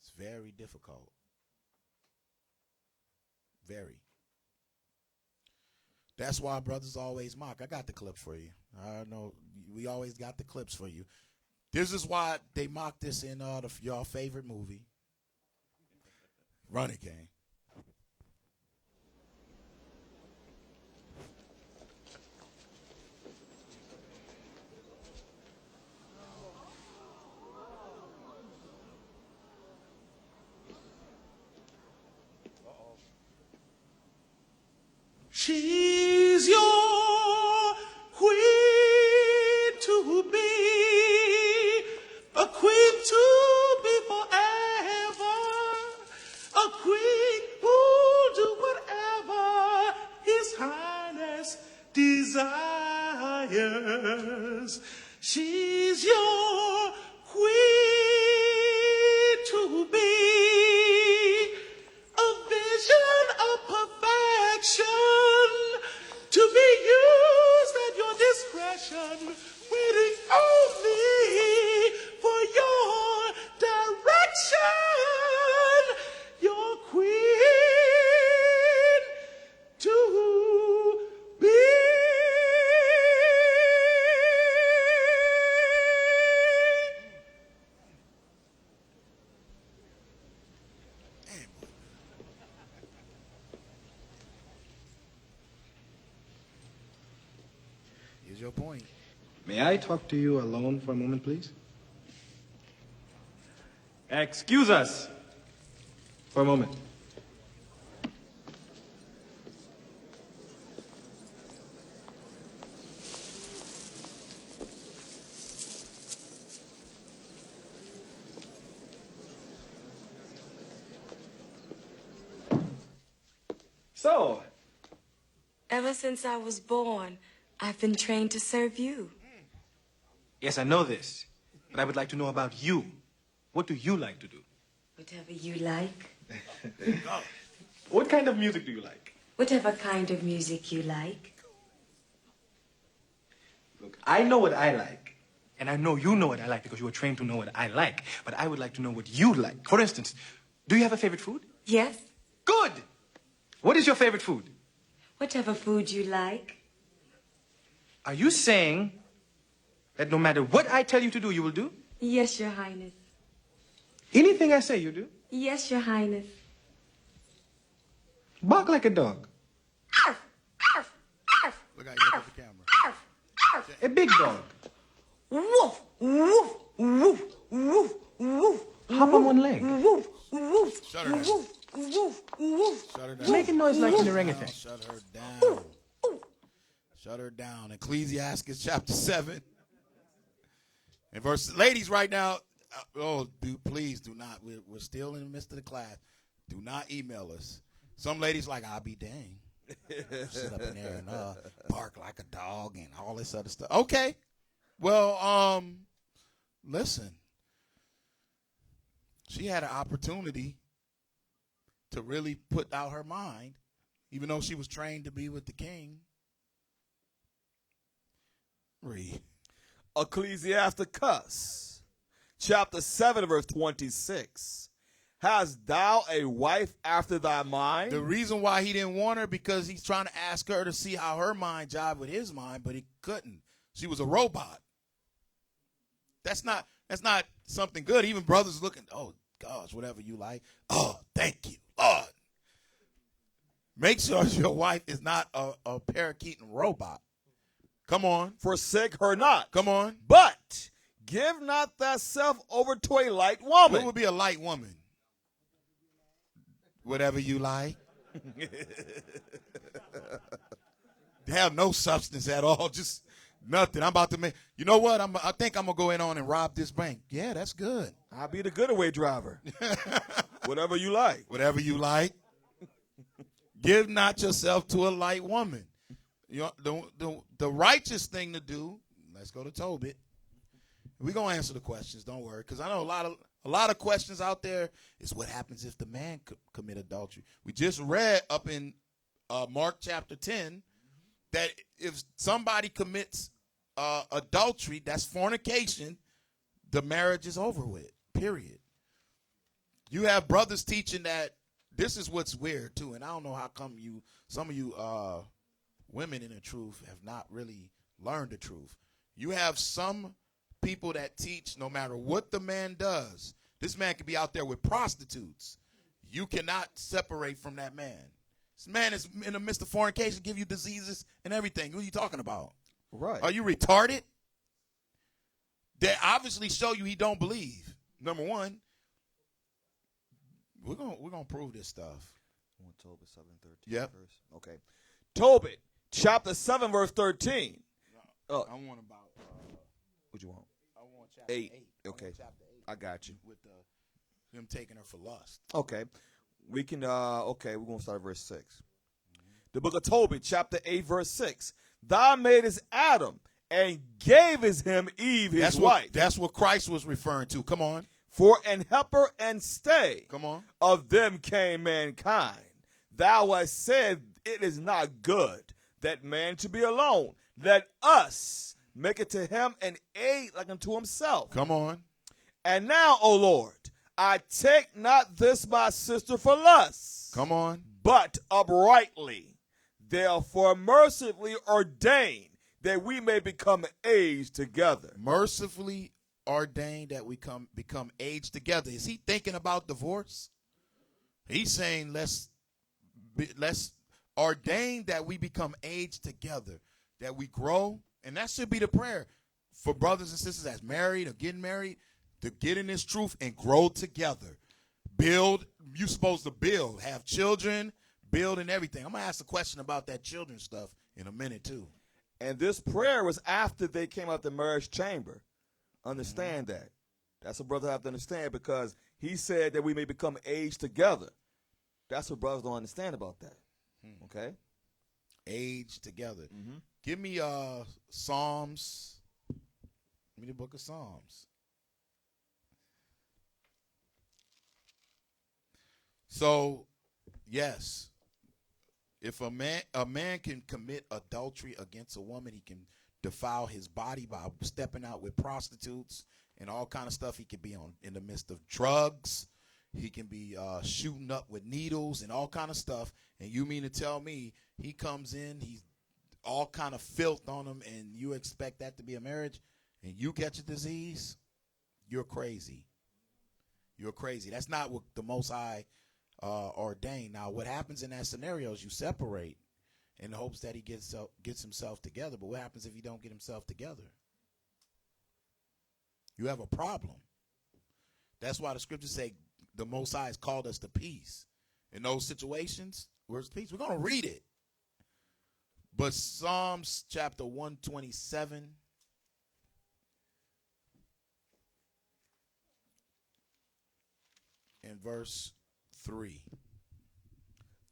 It's very difficult. Very. That's why brothers always mock. I got the clip for you. I know we always got the clips for you. This is why they mock this in your favorite movie, Running Game.
She's your queen to be, a queen to be forever, a queen who'll do whatever His Highness desires. She's your queen to be, a vision of perfection, to be used at your discretion, waiting only for your direction. Your queen to be.
Here's your point.
May I talk to you alone for a moment, please?
Excuse us.
For a moment.
So,
Ever since I was born, I've been trained to serve you.
yes, I know this, but I would like to know about you. What do you like to do?
Whatever you like.
What kind of music do you like?
Whatever kind of music you like.
Look, I know what I like, and I know you know what I like because you were trained to know what I like, but I would like to know what you like. For instance, do you have a favorite food?
Yes.
Good! What is your favorite food?
Whatever food you like.
Are you saying that no matter what I tell you to do, you will do?
Yes, Your Highness.
Anything I say, you do?
Yes, Your Highness.
Bark like a dog.
Look how you look at the camera.
A big dog.
Woof, woof, woof, woof, woof.
Hop on one leg.
Woof, woof,
Shut her down.
woof, woof, woof.
Shut her down.
Make a noise like an orangutan.
Shut her down. Shut her down. Ecclesiastes chapter 7. And verse, ladies, right now, please do not. We're still in the midst of the class. Do not email us. Some ladies like, I'll be dang. Sit up in there and bark like a dog and all this other stuff. Okay. Well, listen. She had an opportunity to really put out her mind, even though she was trained to be with the king. Read.
Ecclesiasticus, chapter 7, verse 26. Hast thou a wife after thy mind?
The reason why he didn't want her, because he's trying to ask her to see how her mind jived with his mind, but he couldn't. She was a robot. That's not something good. Even brothers looking, oh gosh, whatever you like. Oh, thank you, Lord. Make sure your wife is not a parakeeting robot. Come on.
Forsake her not.
Come on.
But give not thyself over to a light woman.
What would be a light woman? Whatever you like. They have no substance at all. Just nothing. I'm about to make. You know what? I think I'm gonna go in on and rob this bank. Yeah, that's good.
I'll be the getaway driver. Whatever you like.
Whatever you like. Give not yourself to a light woman. You know, the righteous thing to do. Let's go to Tobit. We're gonna answer the questions. Don't worry, because I know a lot of questions out there is what happens if the man commit adultery. We just read up in Mark chapter 10 that if somebody commits adultery, that's fornication, the marriage is over with, period. You have brothers teaching that. This is what's weird too, and I don't know how come some of you women in the truth have not really learned the truth. You have some people that teach no matter what the man does, this man could be out there with prostitutes. You cannot separate from that man. This man is in the midst of fornication, give you diseases and everything. Who are you talking about?
Right.
Are you retarded? They obviously show you he don't believe. Number one, we're gonna prove this stuff.
October 7:13.
Yep.
Okay. Tobit, chapter 7, verse 13.
I want about.
What you want?
I want chapter
8.
8.
Okay.
Chapter 8.
I got you.
With him taking her for lust.
Okay. We can, we're going to start at verse 6. The book of Tobit, chapter 8, verse 6. Thou madest Adam and gavest him Eve, his wife.
That's what Christ was referring to. Come on.
For an helper and stay.
Come on.
Of them came mankind. Thou hast said it is not good that man should be alone. Let us make it to him an aid like unto himself.
Come on.
And now, O Lord, I take not this my sister for lust.
Come on.
But uprightly. Therefore mercifully ordain that we may become aged together.
Mercifully ordained that we become aged together. Is he thinking about divorce? He's saying let's ordain that we become aged together, that we grow, and that should be the prayer for brothers and sisters that's married or getting married, to get in this truth and grow together. Build. You're supposed to build, have children, build and everything. I'm going to ask a question about that children stuff in a minute too.
And this prayer was after they came out the marriage chamber. Understand that. That's what brothers have to understand, because he said that we may become aged together. That's what brothers don't understand about that. Okay?
Aged together. Give me Psalms. Give me the book of Psalms. So, yes, if a man can commit adultery against a woman, he can defile his body by stepping out with prostitutes and all kind of stuff. He could be in the midst of drugs. He can be shooting up with needles and all kind of stuff. And you mean to tell me he comes in, he's all kind of filth on him, and you expect that to be a marriage, and you catch a disease? You're crazy. You're crazy. That's not what the Most High ordained. Now, what happens in that scenario is you separate in the hopes that he gets himself together. But what happens if he don't get himself together? You have a problem. That's why the scriptures say the Most High has called us to peace. In those situations, where's peace? We're going to read it. But Psalms chapter 127. In verse 3.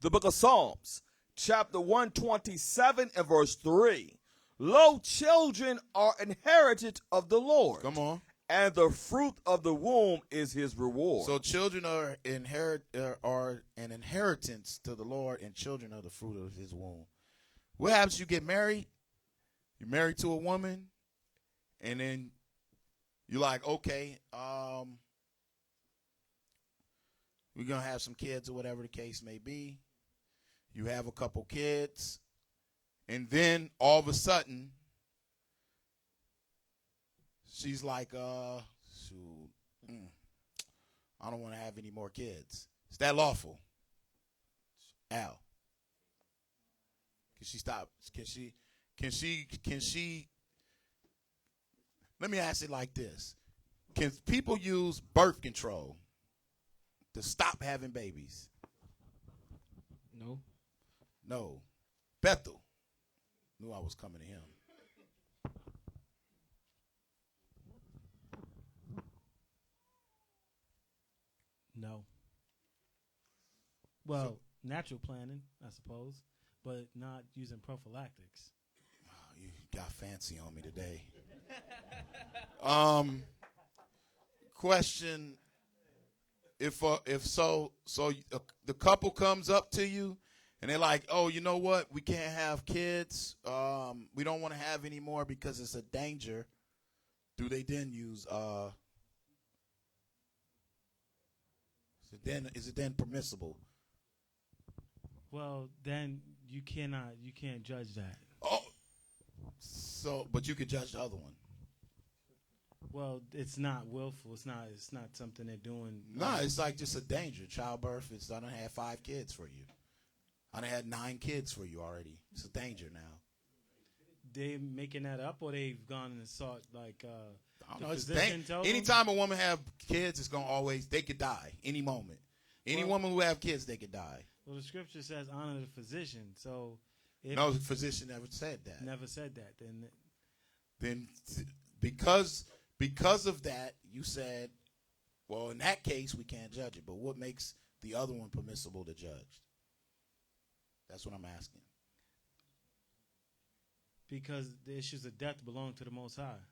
The book of Psalms, chapter 127 and verse 3. Lo, children are inherited of the Lord.
Come on.
And the fruit of the womb is his reward.
So children are an inheritance to the Lord, and children are the fruit of his womb. What happens? You get married. You're married to a woman, and then you're like, okay, we're going to have some kids or whatever the case may be. You have a couple kids. And then all of a sudden, she's like, shoot, I don't want to have any more kids. Is that lawful? Al. Can she stop? Can she, let me ask it like this. Can people use birth control to stop having babies?
No.
No. Bethel. Knew I was coming to him.
No. Well, natural planning, I suppose, but not using prophylactics.
Oh, you got fancy on me today. Question: If the couple comes up to you and they're like, "Oh, you know what? We can't have kids. We don't want to have any more because it's a danger." Do they then use? Is it then permissible?
Well, then you can't judge that.
Oh, so but you could judge the other one.
Well, it's not willful. It's not something they're doing.
Nah, it's like just a danger. Childbirth. I done had 5 kids for you. I done had 9 kids for you already. It's a danger now.
They making that up, or they've gone and sought like.
I don't know. It's anytime a woman have kids, it's gonna they could die any moment. Any woman who have kids, they could die.
Well, the scripture says honor the physician. So
No, the physician never said that.
Never said that.
Then because of that, you said, well, in that case, we can't judge it. But what makes the other one permissible to judge? That's what I'm asking.
Because the issues of death belong to the Most High.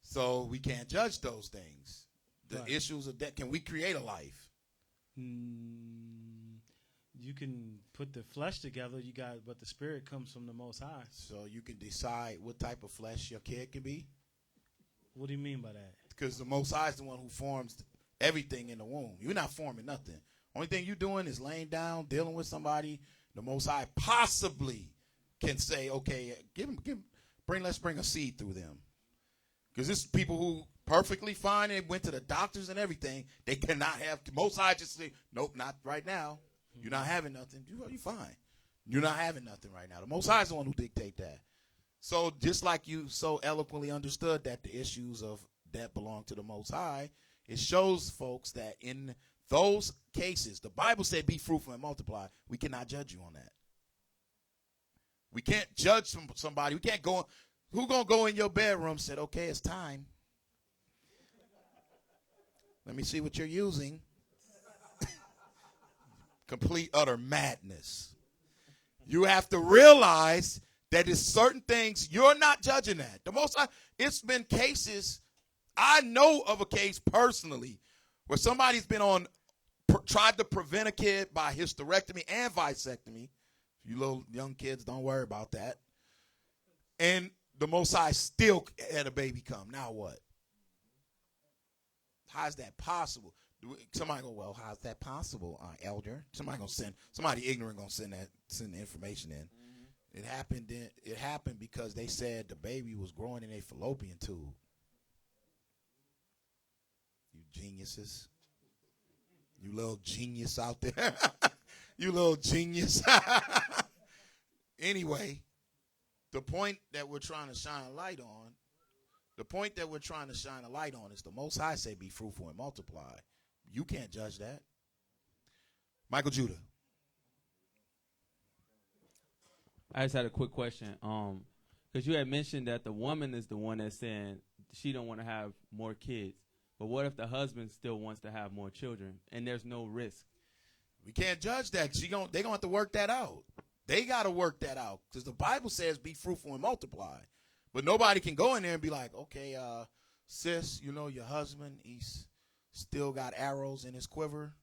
So we can't judge those things. The
Right.
issues of death. Can we create a life?
You can put the flesh together, but the spirit comes from the Most High.
So you can decide what type of flesh your kid can be?
What do you mean by that?
Because the Most High is the one who forms everything in the womb. You're not forming nothing. Only thing you're doing is laying down, dealing with somebody. The Most High possibly can say, okay, let's bring a seed through them. Because this is people who perfectly fine and went to the doctors and everything. They cannot have. Most High just say, nope, not right now. You're not having nothing. You're fine. You're not having nothing right now. The Most High is the one who dictate that. So just like you so eloquently understood that the issues of that belong to the Most High, it shows folks that in those cases, the Bible said be fruitful and multiply. We cannot judge you on that. We can't judge somebody. We can't go. Who going to go in your bedroom and said, okay, it's time. Let me see what you're using. Complete, utter madness. You have to realize that it's certain things you're not judging at. It's been cases, I know of a case personally where somebody's been tried to prevent a kid by hysterectomy and vasectomy. You little young kids, don't worry about that. And the Most High still had a baby come. Now what? How's that possible? Somebody go, well, how's that possible, elder? Somebody ignorant gonna send the information in. It happened because they said the baby was growing in a fallopian tube. You geniuses. You little genius out there. You little genius. Anyway, the point that we're trying to shine a light on, is the Most High say be fruitful and multiply. You can't judge that. Michael Judah.
I just had a quick question. Because you had mentioned that the woman is the one that's saying she don't want to have more kids. But what if the husband still wants to have more children and there's no risk?
We can't judge that. They're going to have to work that out. They got to work that out because the Bible says be fruitful and multiply. But nobody can go in there and be like, okay, sis, your husband, he's still got arrows in his quiver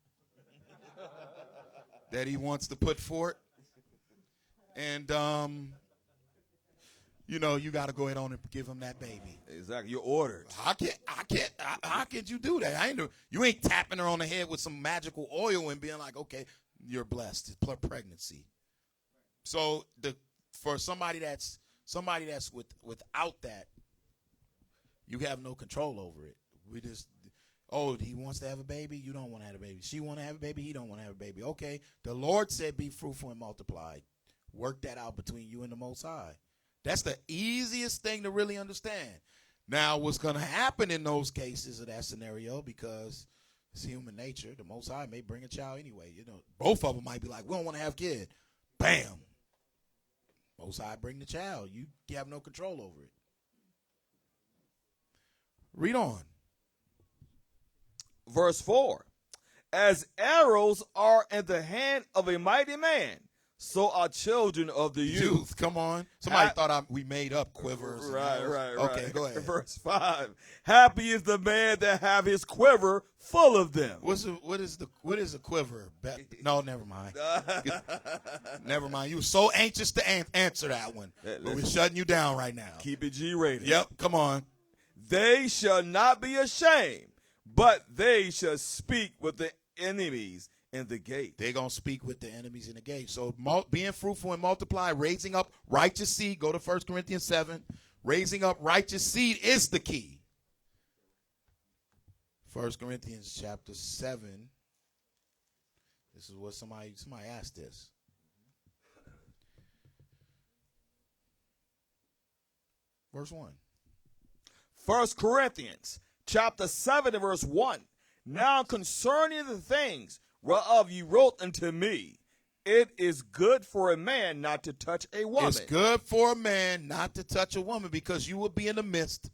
that he wants to put forth. And, you got to go ahead on and give him that baby.
Exactly. You're ordered.
How could you do that? You ain't tapping her on the head with some magical oil and being like, okay, you're blessed. It's pregnancy. So for somebody that's without that, you have no control over it. He wants to have a baby, you don't want to have a baby. She want to have a baby, he don't want to have a baby. Okay, the Lord said be fruitful and multiply. Work that out between you and the Most High. That's the easiest thing to really understand. Now, what's going to happen in those cases of that scenario, because it's human nature, the Most High may bring a child anyway. Both of them might be like, we don't want to have a kid. Bam. Most High bring the child. You have no control over it. Read on.
Verse 4. As arrows are in the hand of a mighty man, so are children of the youth.
Come on. Somebody thought we made up quivers.
Right.
Okay, go ahead.
Verse 5. Happy is the man that have his quiver full of them.
What is a quiver? No, never mind. Never mind. You were so anxious to answer that one. But we're shutting you down right now.
Keep it G-rated.
Yep, come on.
They shall not be ashamed, but they shall speak with the enemies in the gate.
They're going to speak with the enemies in the gate. So being fruitful and multiply, raising up righteous seed, go to 1 Corinthians 7. Raising up righteous seed is the key. 1 Corinthians chapter 7. This is what somebody asked this. Verse 1.
1 Corinthians chapter 7 and verse 1. Now concerning the things whereof you wrote unto me, it is good for a man not to touch a woman.
It's good for a man not to touch a woman because you will be in the midst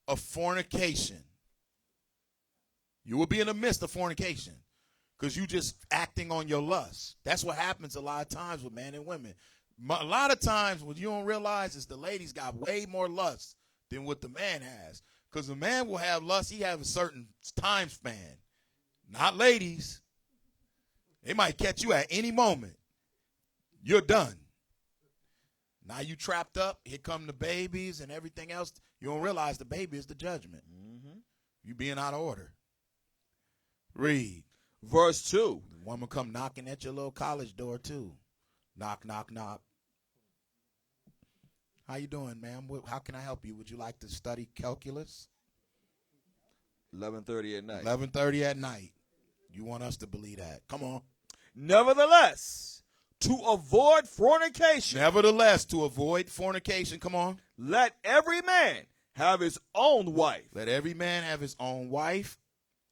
of fornication. You will be in the midst of fornication because you just acting on your lust. That's what happens a lot of times with men and women. A lot of times what you don't realize is the ladies got way more lust than what the man has. Because the man will have lust, he has a certain time span. Not ladies. They might catch you at any moment. You're done. Now you trapped up. Here come the babies and everything else. You don't realize the baby is the judgment. You being out of order. Read.
Verse 2.
The woman come knocking at your little college door too. Knock, knock, knock. How you doing, ma'am? How can I help you? Would you like to study calculus?
11:30 at night.
11:30 at night. You want us to believe that. Come on.
Nevertheless, to avoid fornication.
Nevertheless, to avoid fornication. Come on.
Let every man have his own wife.
Let every man have his own wife.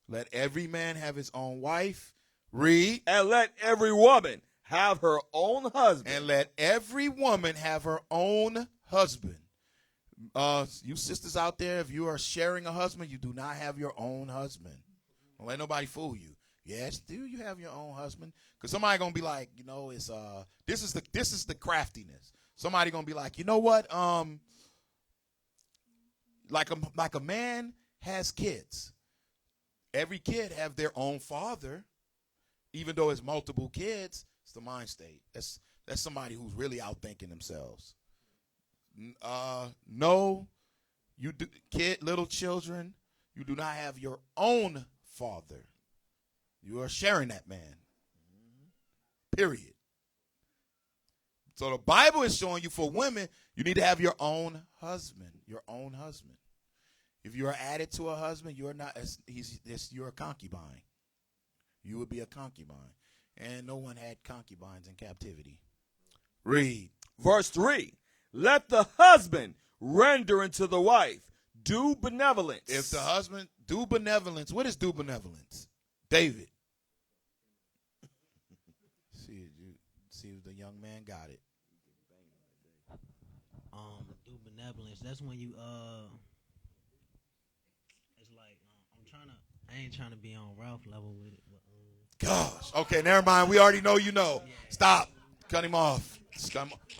Let every man have his own wife. Read.
And let every woman have her own husband.
And let every woman have her own husband. You sisters out there, if you are sharing a husband, you do not have your own husband. Don't let nobody fool you. Yes, do you have your own husband? Because somebody gonna be like, it's this is the craftiness. Somebody gonna be like, you know what? Like a man has kids. Every kid have their own father, even though it's multiple kids. It's the mind state. That's somebody who's really outthinking themselves. No, you do, little children, you do not have your own father. You are sharing that man. Period. So the Bible is showing you for women, you need to have your own husband. Your own husband. If you are added to a husband, you're not. You're a concubine. You would be a concubine, and no one had concubines in captivity. Read.
Verse 3. Let the husband render unto the wife due benevolence.
If the husband do benevolence, what is due benevolence? David. See if the young man got it.
Do benevolence. That's when you it's like I ain't trying to be on Ralph level with it. But,
Gosh. Okay, never mind. We already know you know. Stop. Cut him off.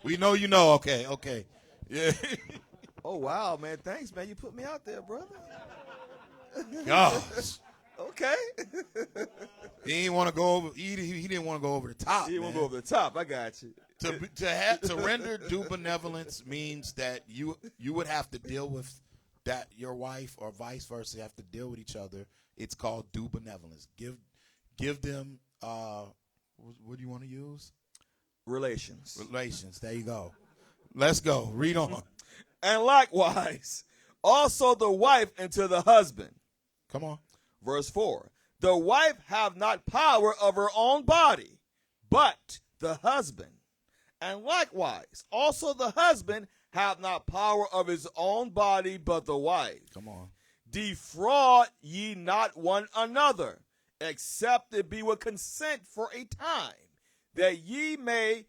We know you know. Okay. Yeah.
Oh, wow, man. Thanks, man. You put me out there, brother.
Gosh.
Okay.
He didn't want to go over. He didn't want to go over the top.
He didn't want to go over the top. I got you.
To render due benevolence means that you would have to deal with that your wife or vice versa have to deal with each other. It's called due benevolence. Give them what do you want to use?
Relations.
There you go. Let's go. Read on.
And likewise, also the wife unto the husband.
Come on.
Verse 4. The wife have not power of her own body, but the husband. And likewise, also the husband have not power of his own body, but the wife.
Come on.
Defraud ye not one another, except it be with consent for a time, that ye may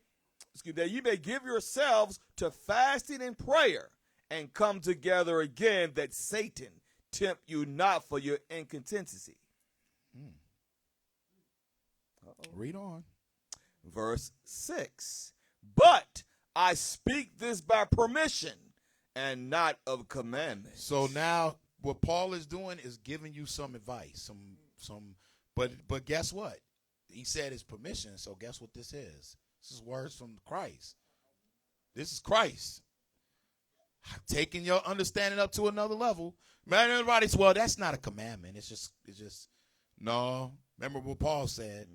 give yourselves to fasting and prayer, and come together again, that Satan tempt you not for your incontinency.
Read on.
Verse 6. But I speak this by permission and not of commandment.
So now what Paul is doing is giving you some advice, but guess what? He said it's permission, so guess what this is? This is words from Christ. This is Christ. Taking your understanding up to another level. Man, everybody's, well, that's not a commandment. It's just no. Remember what Paul said.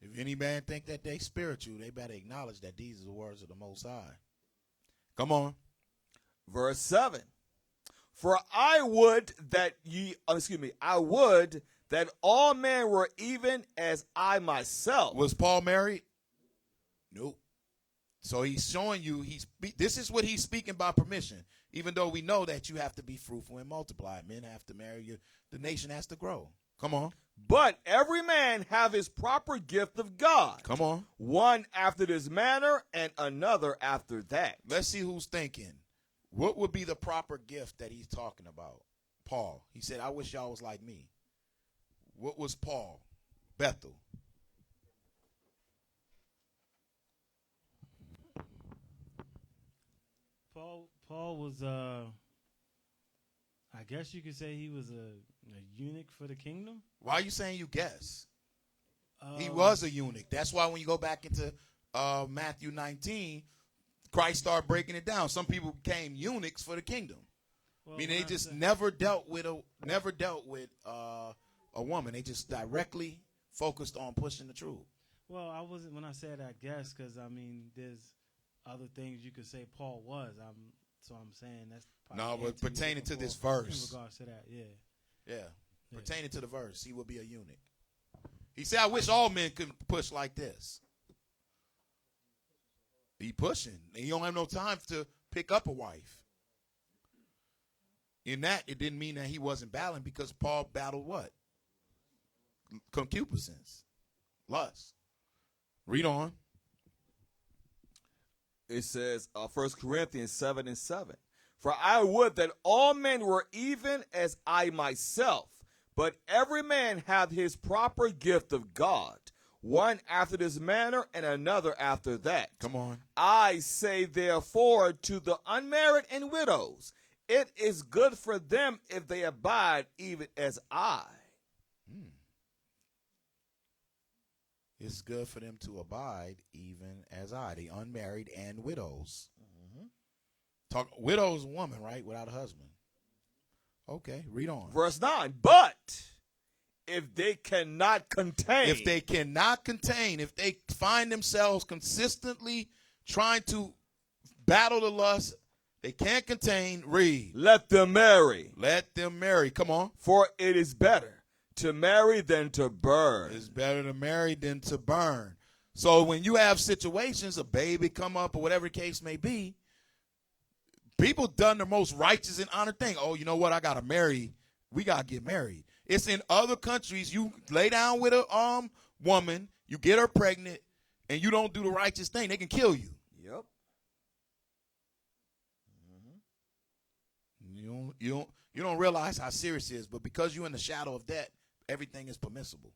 If any man think that they spiritual, they better acknowledge that these are the words of the Most High. Come on.
Verse 7. For I would that all men were even as I myself.
Was Paul married? Nope. So he's showing you, this is what he's speaking by permission. Even though we know that you have to be fruitful and multiply. Men have to marry you. The nation has to grow. Come on.
But every man have his proper gift of God.
Come on.
One after this manner and another after that.
Let's see who's thinking. What would be the proper gift that he's talking about? Paul. He said, I wish y'all was like me. What was Paul? Bethel.
Paul was, I guess you could say he was a eunuch for the kingdom.
Why are you saying you guess? He was a eunuch. That's why when you go back into Matthew 19, Christ started breaking it down. Some people became eunuchs for the kingdom.
Well,
I mean, they just never dealt with a woman. They just directly focused on pushing the truth.
Well, I wasn't when I said I guess, because I mean, there's other things you could say Paul was. So I'm saying that's
no, but pertaining to this verse.
In regards to that,
yeah. Pertaining to the verse, he would be a eunuch. He said, I wish all men could push like this. He pushing. He don't have no time to pick up a wife. In that, it didn't mean that he wasn't battling, because Paul battled what? Concupiscence. Lust. Read on.
It says 1 Corinthians 7:7. For I would that all men were even as I myself, but every man hath his proper gift of God, one after this manner and another after that.
Come on.
I say therefore to the unmarried and widows, it is good for them if they abide even as I.
It's good for them to abide even as I, the unmarried and widows. Talk widow's woman, right, without a husband. Okay, read on.
Verse 9, but if they cannot contain.
If they cannot contain, if they find themselves consistently trying to battle the lust, they can't contain, read.
Let them marry.
Let them marry. Come on.
For it is better to marry than to burn.
It's better to marry than to burn. So when you have situations, a baby come up or whatever the case may be, people done the most righteous and honored thing. Oh, you know what? I got to marry. We got to get married. It's in other countries. You lay down with a woman, you get her pregnant, and you don't do the righteous thing. They can kill you.
Yep.
You don't realize how serious it is, but because you're in the shadow of that, everything is permissible.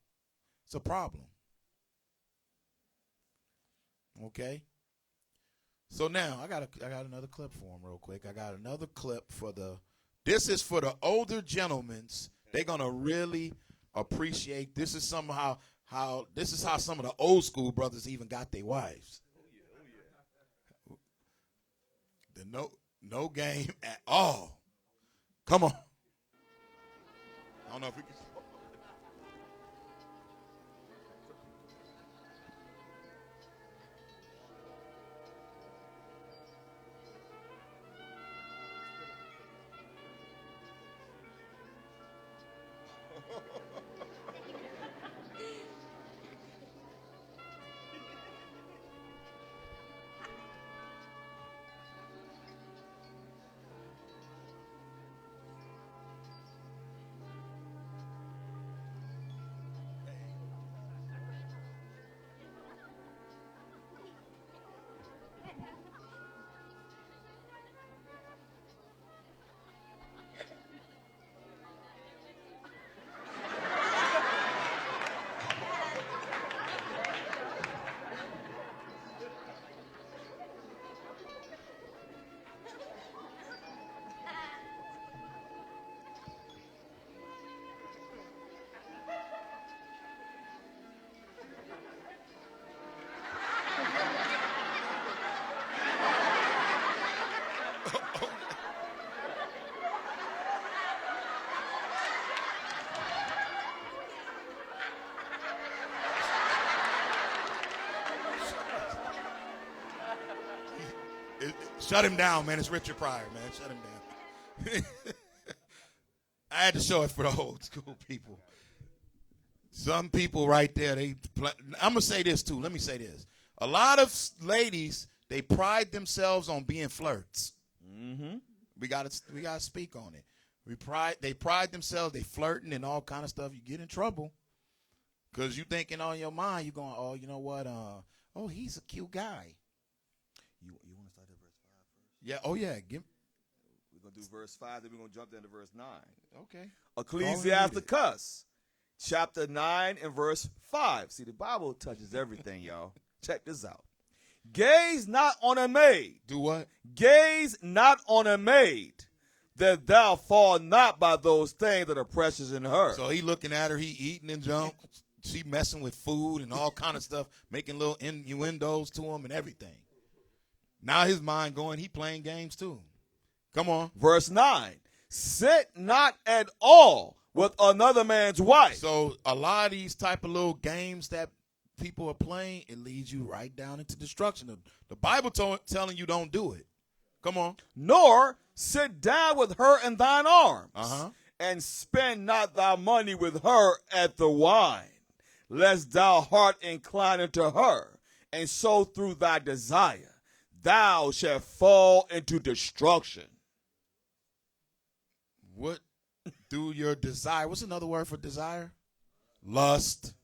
It's a problem. Okay? So now I got another clip for them real quick. I got another clip this is for the older gentlemen. They're gonna really appreciate this. Is somehow how some of the old school brothers even got their wives. The no game at all. Come on. I don't know if we can. Shut him down, man. It's Richard Pryor, man. Shut him down. I had to show it for the old school people. Some people right there, I'm going to say this too. Let me say this. A lot of ladies, they pride themselves on being flirts.
Mm-hmm.
We got to speak on it. They pride themselves. They flirting and all kind of stuff. You get in trouble because you thinking on your mind. You going, oh, you know what? Oh, he's a cute guy.
You want to start at verse 5 first?
Yeah. Oh, yeah.
We're going to do verse 5, then we're going to jump down to verse 9.
Okay.
Ecclesiasticus, chapter 9 and verse 5. See, the Bible touches everything, y'all. Check this out. Gaze not on a maid.
Do what?
Gaze not on a maid, that thou fall not by those things that are precious in her.
So he looking at her, he eating and junk. She messing with food and all kind of stuff, making little innuendos to him and everything. Now his mind going, he playing games too. Come on.
Verse 9, sit not at all with another man's wife.
So a lot of these type of little games that people are playing, it leads you right down into destruction. The Bible telling you don't do it. Come on.
Nor sit down with her in thine arms, and spend not thy money with her at the wine, lest thou heart incline unto her, and so through thy desire thou shalt fall into destruction.
What do your desire? What's another word for desire? Lust.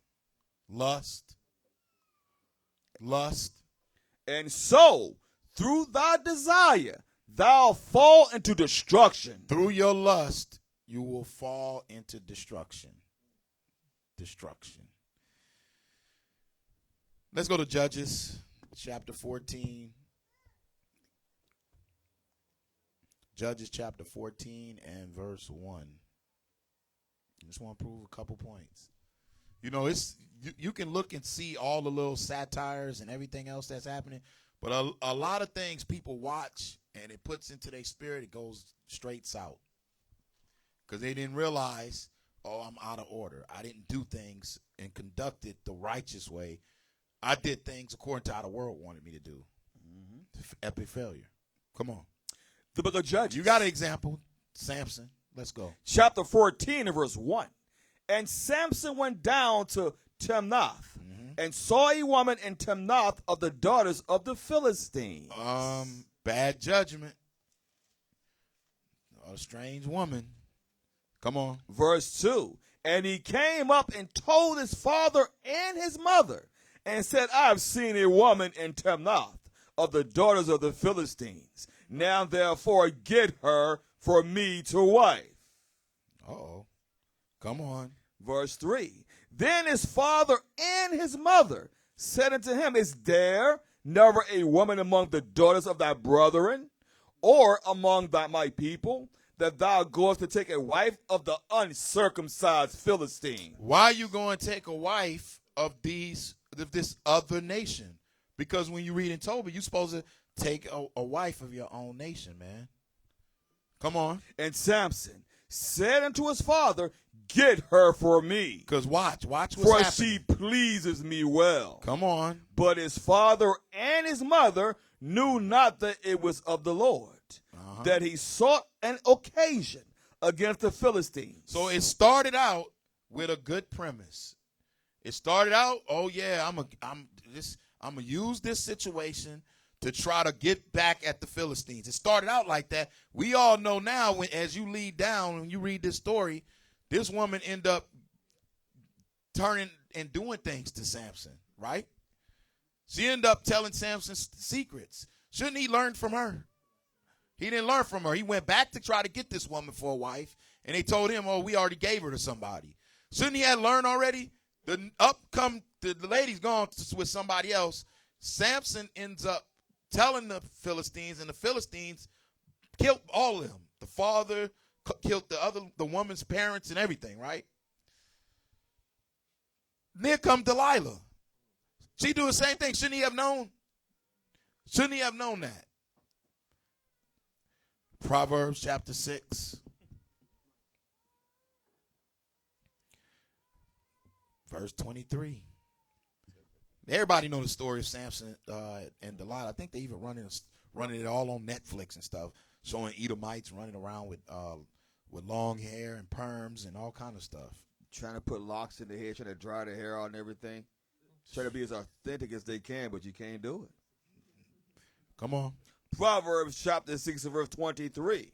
And so through thy desire thou fall into destruction.
Through your lust, you will fall into destruction. Let's go to Judges chapter 14. Judges chapter 14 and verse 1. I just want to prove a couple points. You know, you can look and see all the little satires and everything else that's happening, but a lot of things people watch and it puts into their spirit, it goes straight south. Because they didn't realize, oh, I'm out of order. I didn't do things and conduct it the righteous way. I did things according to how the world wanted me to do. Epic failure. Come on.
The book of Judges.
You got an example. Samson. Let's go.
Chapter 14 and verse 1. And Samson went down to Timnath and saw a woman in Timnath of the daughters of the Philistines.
Bad judgment. A strange woman. Come on.
Verse 2. And he came up and told his father and his mother and said, I have seen a woman in Timnath of the daughters of the Philistines. Now therefore get her for me to wife.
Uh-oh. Come on.
Verse 3. Then his father and his mother said unto him, is there never a woman among the daughters of thy brethren, or among my people, that thou goest to take a wife of the uncircumcised Philistine?
Why are you going to take a wife of this other nation? Because when you read in Tobit, you're supposed to take a wife of your own nation, man. Come on.
And Samson said unto his father, get her for me.
Because watch what's
for
happening.
She pleases me well.
Come on.
But his father and his mother knew not that it was of the Lord, that he sought an occasion against the Philistines.
So it started out with a good premise. It started out, oh yeah, I'm gonna use this situation to try to get back at the Philistines. It started out like that. We all know now, as you lead down, when you read this story, this woman end up turning and doing things to Samson, right? She ended up telling Samson secrets. Shouldn't he learn from her? He didn't learn from her. He went back to try to get this woman for a wife, and they told him, oh, we already gave her to somebody. Shouldn't he have learned already? The lady's gone with somebody else. Samson ends up telling the Philistines, and the Philistines killed all of them. The father killed the woman's parents and everything, right? Then come Delilah. She do the same thing. Shouldn't he have known? Shouldn't he have known that? Proverbs chapter 6. Verse 23. Everybody know the story of Samson and Delilah. I think they even running it all on Netflix and stuff, showing Edomites running around with long hair and perms and all kind of stuff.
Trying to put locks in the hair, trying to dry the hair out and everything. Trying to be as authentic as they can, but you can't do it.
Come on.
Proverbs chapter 6 and verse 23.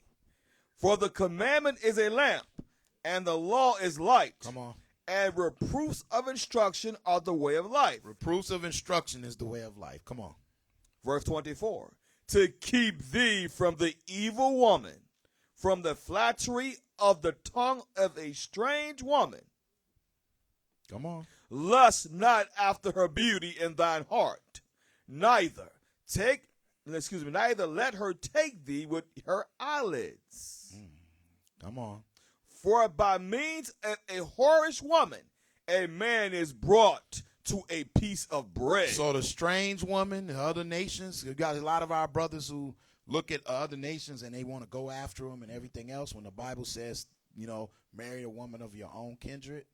For the commandment is a lamp, and the law is light.
Come on.
And reproofs of instruction are the way of life.
Reproofs of instruction is the way of life. Come on.
Verse 24. To keep thee from the evil woman, from the flattery of the tongue of a strange woman.
Come on.
Lust not after her beauty in thine heart, neither let her take thee with her eyelids.
Come on.
For by means of a whorish woman, a man is brought to a piece of bread.
So the strange woman, the other nations, you got a lot of our brothers who look at other nations and they want to go after them and everything else when the Bible says, marry a woman of your own kindred.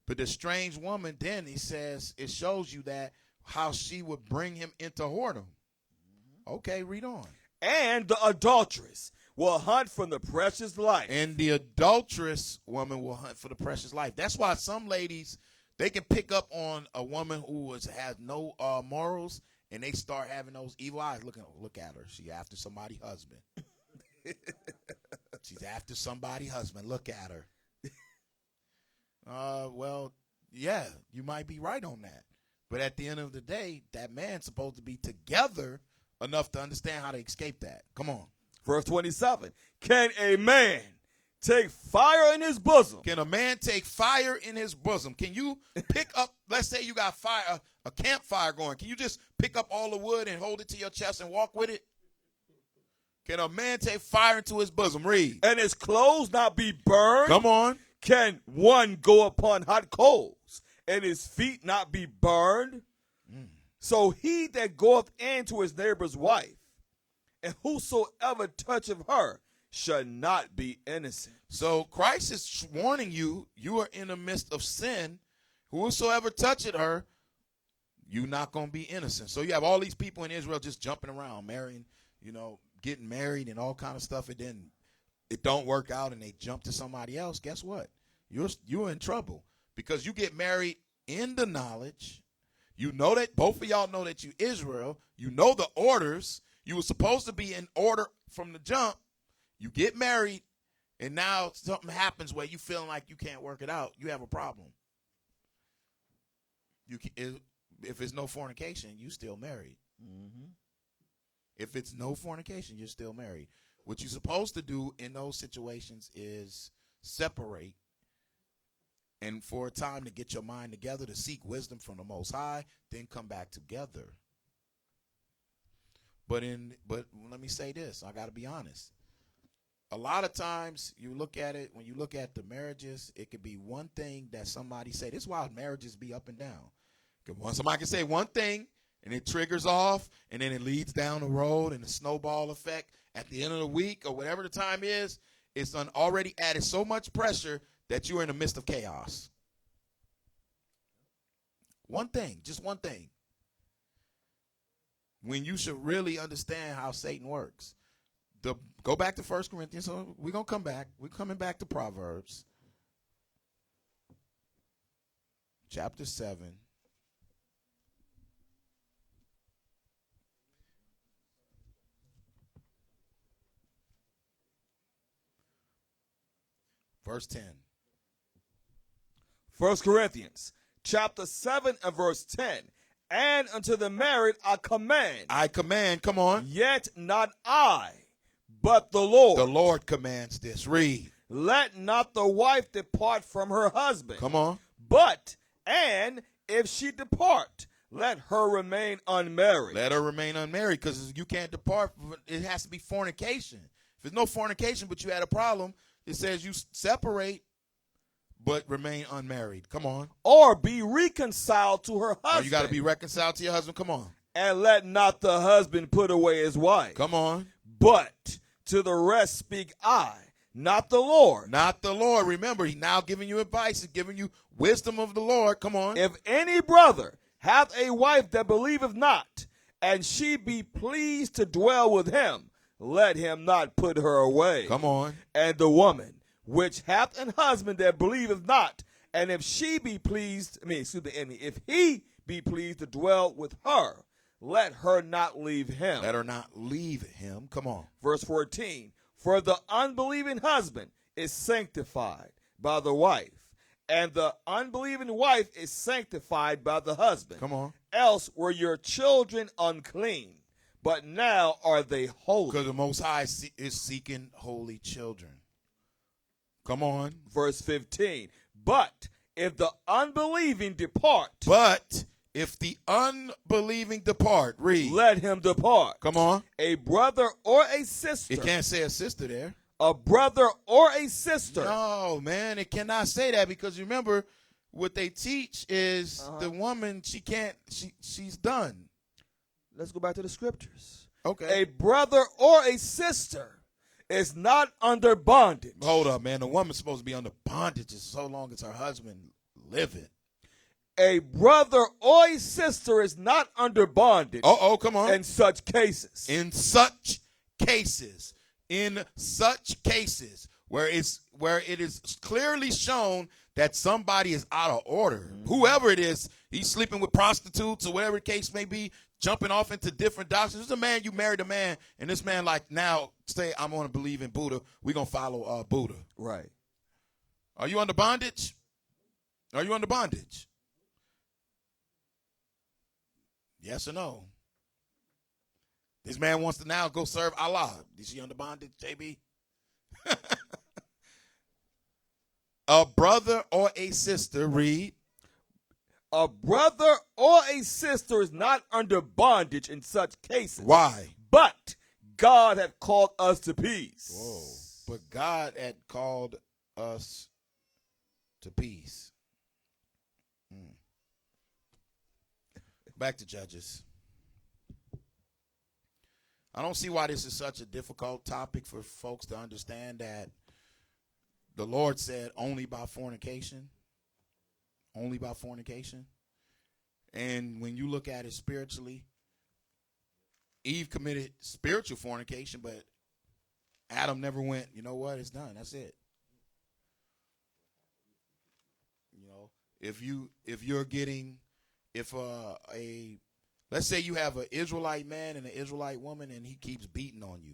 But the strange woman, then he says, it shows you that how she would bring him into whoredom. Okay, read on.
And the adulteress will hunt for the precious life.
And the adulterous woman will hunt for the precious life. That's why some ladies, they can pick up on a woman who has no morals, and they start having those evil eyes. Look at her. She's after somebody's husband. She's after somebody's husband. Look at her. Well, yeah, you might be right on that. But at the end of the day, that man's supposed to be together enough to understand how to escape that. Come on.
Verse 27. Can a man take fire in his bosom?
Can a man take fire in his bosom? Can you pick up, let's say you got fire, a campfire going. Can you just pick up all the wood and hold it to your chest and walk with it? Can a man take fire into his bosom? Read.
And his clothes not be burned?
Come on.
Can one go upon hot coals and his feet not be burned? So he that goeth in to his neighbor's wife, and whosoever toucheth her, shall not be innocent.
So Christ is warning you, you are in the midst of sin. Whosoever toucheth her, you're not going to be innocent. So you have all these people in Israel just jumping around, marrying, getting married and all kind of stuff, and then it don't work out and they jump to somebody else. Guess what? You're in trouble because you get married in the knowledge. You know that both of y'all know that you Israel. You know the orders. You were supposed to be in order from the jump. You get married, and now something happens where you feeling like you can't work it out. You have a problem. If it's no fornication, you still married. If it's no fornication, you're still married. What you're supposed to do in those situations is separate, and for a time to get your mind together, to seek wisdom from the Most High, then come back together. But let me say this, I got to be honest. A lot of times you look at it, when you look at the marriages, it could be one thing that somebody say. This is why marriages be up and down. Somebody can say one thing, and it triggers off, and then it leads down the road, and the snowball effect. At the end of the week or whatever the time is, it's already added so much pressure that you're in the midst of chaos. One thing, just one thing. When you should really understand how Satan works. Go back to 1 Corinthians. So we're going to come back. We're coming back to Proverbs. Chapter 7. Verse 10.
1 Corinthians chapter 7 and verse 10. And unto the married I command.
I command, come on.
Yet not I, but the Lord.
The Lord commands this. Read.
Let not the wife depart from her husband.
Come on.
But, and if she depart, let her remain unmarried.
Let her remain unmarried, because you can't depart. It has to be fornication. If there's no fornication, but you had a problem, it says you separate, but remain unmarried. Come on.
Or be reconciled to her husband.
You got to be reconciled to your husband. Come on.
And let not the husband put away his wife.
Come on.
But to the rest speak I, not the Lord.
Not the Lord. Remember, he's now giving you advice. He's giving you wisdom of the Lord. Come on.
If any brother hath a wife that believeth not, and she be pleased to dwell with him, let him not put her away.
Come on.
And the woman which hath an husband that believeth not, and if she be pleased, if he be pleased to dwell with her, let her not leave him.
Let her not leave him. Come on.
Verse 14. For the unbelieving husband is sanctified by the wife, and the unbelieving wife is sanctified by the husband.
Come on.
Else were your children unclean, but now are they holy.
Because the Most High is seeking holy children. Come on.
Verse 15. But if the unbelieving depart.
But if the unbelieving depart, read.
Let him depart.
Come on.
A brother or a sister.
It can't say a sister there.
A brother or a sister.
No, man, it cannot say that, because remember, what they teach is the woman, she's done.
Let's go back to the scriptures.
Okay.
A brother or a sister is not under bondage.
Hold up, man. The woman's supposed to be under bondage so long as her husband living.
A brother or a sister is not under bondage.
Come on.
In such cases.
In such cases. In such cases where it is clearly shown that somebody is out of order. Whoever it is, he's sleeping with prostitutes or whatever the case may be, jumping off into different doctrines. This is a man, you married a man, and this man like, now say I'm going to believe in Buddha. We're going to follow Buddha.
Right.
Are you under bondage? Are you under bondage? Yes or no? This man wants to now go serve Allah. Is he under bondage, JB? A brother or a sister, read.
A brother or a sister is not under bondage in such cases.
Why?
But God hath called us to peace.
Whoa. But God had called us to peace. Back to Judges. I don't see why this is such a difficult topic for folks to understand, that the Lord said only by fornication. Only by fornication. And when you look at it spiritually, Eve committed spiritual fornication, but Adam never went, you know what, it's done. That's it. You know, let's say you have an Israelite man and an Israelite woman, and he keeps beating on you.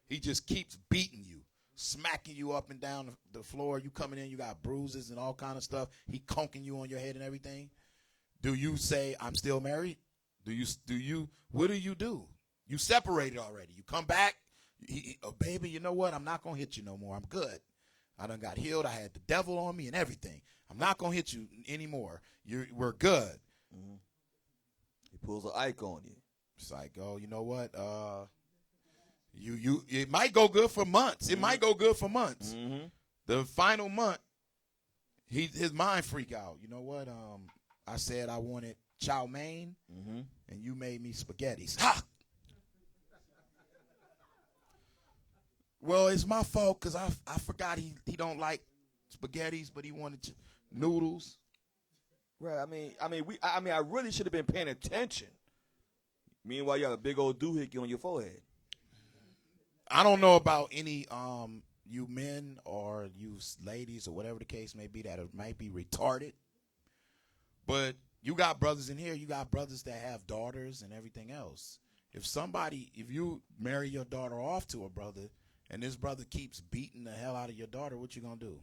He just keeps beating you, smacking you up and down the floor. You coming in, you got bruises and all kind of stuff. He conking you on your head and everything. Do you say, I'm still married? What do? You separated already. You come back. Baby, you know what? I'm not going to hit you no more. I'm good. I done got healed. I had the devil on me and everything. I'm not going to hit you anymore. We're good.
Mm-hmm. He pulls an Ike on you.
It's like, oh, you know what? It might go good for months. It might go good for months.
Mm-hmm.
The final month, his mind freak out. You know what? I said I wanted chow mein, and you made me spaghettis. Ha! Well, it's my fault because I forgot he don't like spaghettis, but he wanted noodles.
Right. I really should have been paying attention. Meanwhile, you have a big old doohickey on your forehead.
I don't know about any you men or you ladies or whatever the case may be that might be retarded, but you got brothers in here. You got brothers that have daughters and everything else. If you marry your daughter off to a brother, and this brother keeps beating the hell out of your daughter, what you gonna do?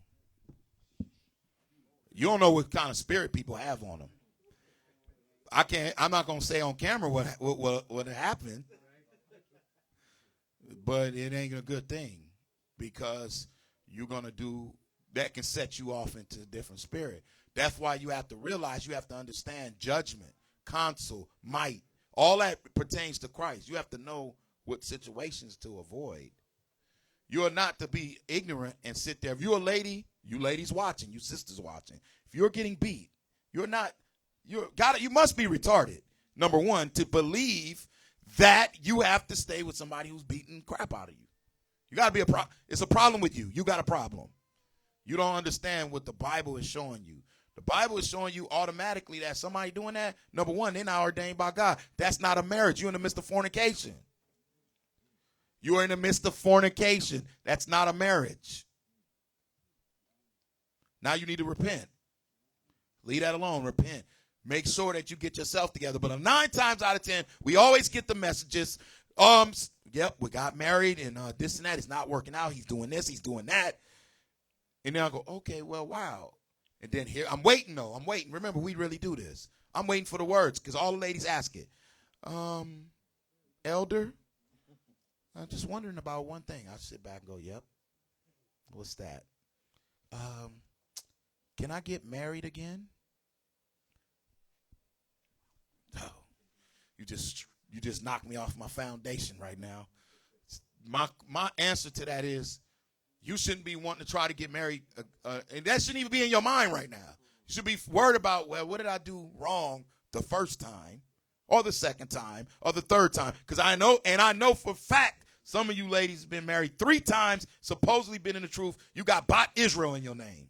You don't know what kind of spirit people have on them. I'm not gonna say on camera what happened, but it ain't a good thing, because you're gonna do that can set you off into a different spirit. That's why you have to realize, you have to understand judgment, counsel, might. All that pertains to Christ. You have to know what situations to avoid. You are not to be ignorant and sit there. If you're a lady, you ladies watching, you sisters watching, if you're getting beat, you must be retarded, number one, to believe that you have to stay with somebody who's beating crap out of you. You got to be it's a problem with you. You got a problem. You don't understand what the Bible is showing you. The Bible is showing you automatically that somebody doing that, number one, they're not ordained by God. That's not a marriage. You're in the midst of fornication. You are in the midst of fornication. That's not a marriage. Now you need to repent. Leave that alone. Repent. Make sure that you get yourself together. But 9 times out of 10, we always get the messages. Yep, we got married and this and that is not working out. He's doing this, he's doing that. And then I go, okay, well, wow. And then here, I'm waiting though. I'm waiting. Remember, we really do this. I'm waiting for the words because all the ladies ask it. Elder, I'm just wondering about one thing. I sit back and go, yep. What's that? Can I get married again? Oh, you just knocked me off my foundation right now. My answer to that is, you shouldn't be wanting to try to get married, and that shouldn't even be in your mind right now. You should be worried about, well, what did I do wrong the first time, or the second time, or the third time? Because I know for a fact some of you ladies have been married 3 times, supposedly been in the truth. You got Bot Israel in your name.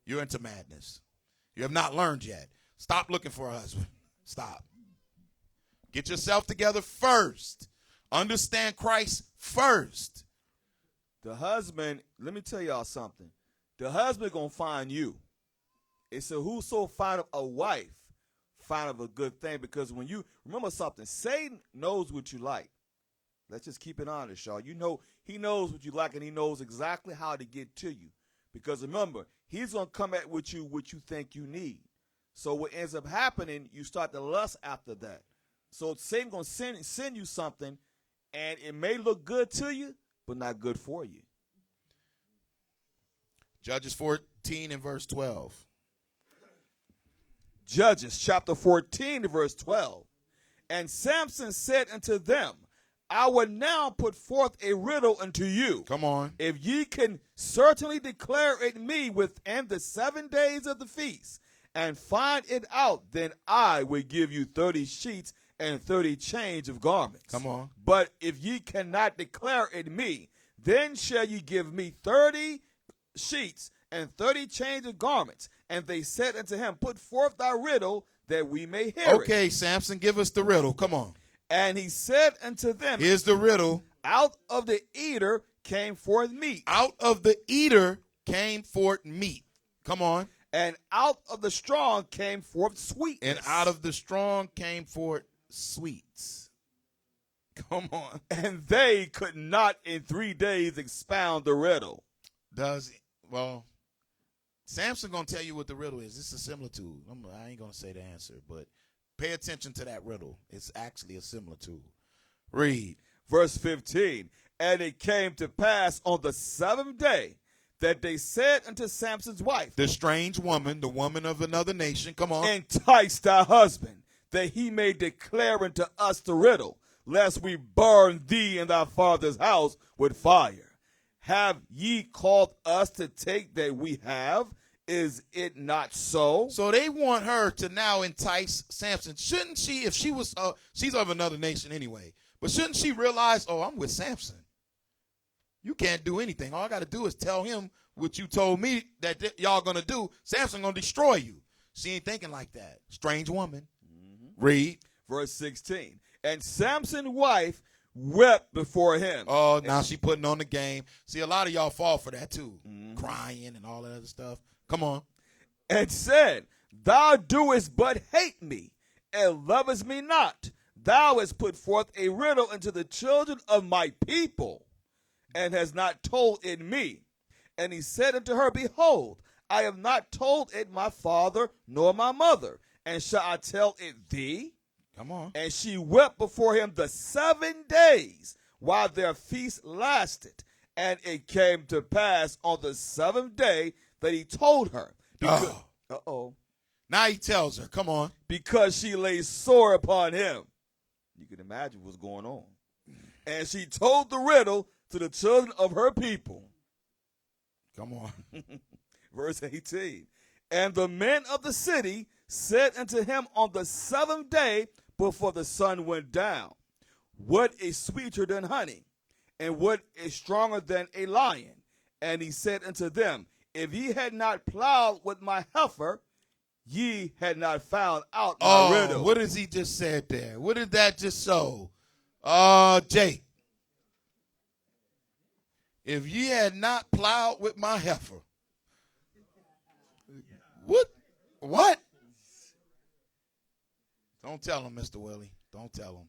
You're into madness. You have not learned yet. Stop looking for a husband. Stop. Get yourself together first. Understand Christ first.
The husband, let me tell y'all something. The husband going to find you. It said, whoso findeth a wife, findeth a good thing. Because when you, remember something, Satan knows what you like. Let's just keep it honest, y'all. You know, he knows what you like, and he knows exactly how to get to you. Because remember, he's going to come at with you what you think you need. So what ends up happening, you start to lust after that. So Satan's going to send you something, and it may look good to you, but not good for you.
Judges 14 and verse 12.
Judges chapter 14 and verse 12. And Samson said unto them, I will now put forth a riddle unto you.
Come on.
If ye can certainly declare it me within the 7 days of the feast, and find it out, then I will give you 30 sheets and 30 change of garments.
Come on.
But if ye cannot declare it me, then shall ye give me 30 sheets and 30 change of garments. And they said unto him, put forth thy riddle, that we may hear it.
Okay, Samson, give us the riddle. Come on.
And he said unto them,
here's the riddle.
Out of the eater came forth meat.
Out of the eater came forth meat. Come on.
And out of the strong came forth sweetness.
And out of the strong came forth sweets. Come on.
And they could not in 3 days expound the riddle.
Well, Samson going to tell you what the riddle is. It's a similitude. I ain't going to say the answer, but pay attention to that riddle. It's actually a similitude. Read.
Verse 15. And it came to pass on the 7th day that they said unto Samson's wife,
the strange woman, the woman of another nation, come on.
Entice thy husband, that he may declare unto us the riddle, lest we burn thee and thy father's house with fire. Have ye called us to take that we have? Is it not so?
So they want her to now entice Samson. Shouldn't she, if she was, she's of another nation anyway, but shouldn't she realize, oh, I'm with Samson. You can't do anything. All I got to do is tell him what you told me that y'all going to do. Samson going to destroy you. She ain't thinking like that. Strange woman. Mm-hmm. Read.
Verse 16. And Samson's wife wept before him.
Oh, now she putting on the game. See, a lot of y'all fall for that too. Mm-hmm. Crying and all that other stuff. Come on.
And said, thou doest but hate me, and lovest me not. Thou hast put forth a riddle unto the children of my people, and has not told it me. And he said unto her, behold, I have not told it my father nor my mother, and shall I tell it thee?
Come on.
And she wept before him the 7 days while their feast lasted. And it came to pass on the 7th day that he told her. Uh-oh.
Now he tells her, come on.
Because she lay sore upon him. You can imagine what's going on. And she told the riddle to the children of her people.
Come on.
Verse 18. And the men of the city said unto him on the 7th day before the sun went down, what is sweeter than honey, and what is stronger than a lion? And he said unto them, if ye had not plowed with my heifer, ye had not found out my riddle.
What has he just said there? What did that just show? Jake. If ye had not plowed with my heifer. What? Don't tell him, Mr. Willie. Don't tell him.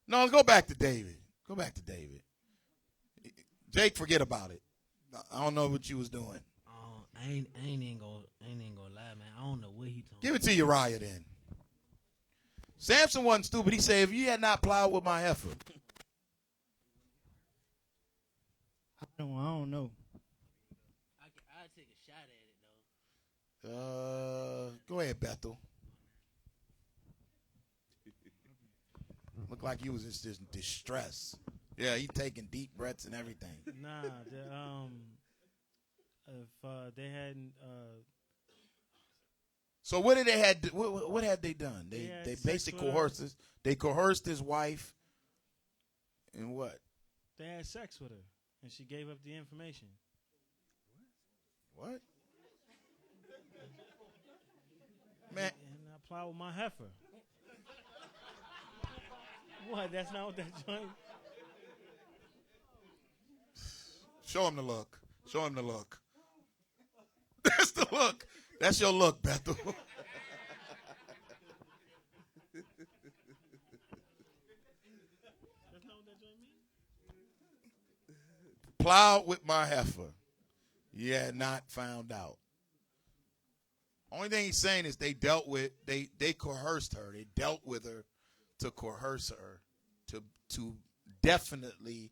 No, let's go back to David. Go back to David. Jake, forget about it. I don't know what you was doing.
I ain't even gonna lie, man. I don't know what he talking.
Give it to Uriah then. Samson wasn't stupid. He said, if you had not plowed with my heifer.
I don't know.
I'll take a shot at it though.
Go ahead, Bethel. Look like he was just in distress. Yeah, he taking deep breaths and everything.
Nah, if they hadn't.
So what did they had? What had they done? They basically
coerced
coerced. They coerced his wife. And what?
They had sex with her, and she gave up the information.
What? Man,
and I plow with my heifer. What? That's not what that joint.
show him the look. Show him the look. That's the look. That's your look, Bethel. Plowed with my heifer. You had not found out. Only thing he's saying is they coerced her. They dealt with her to coerce her to definitely,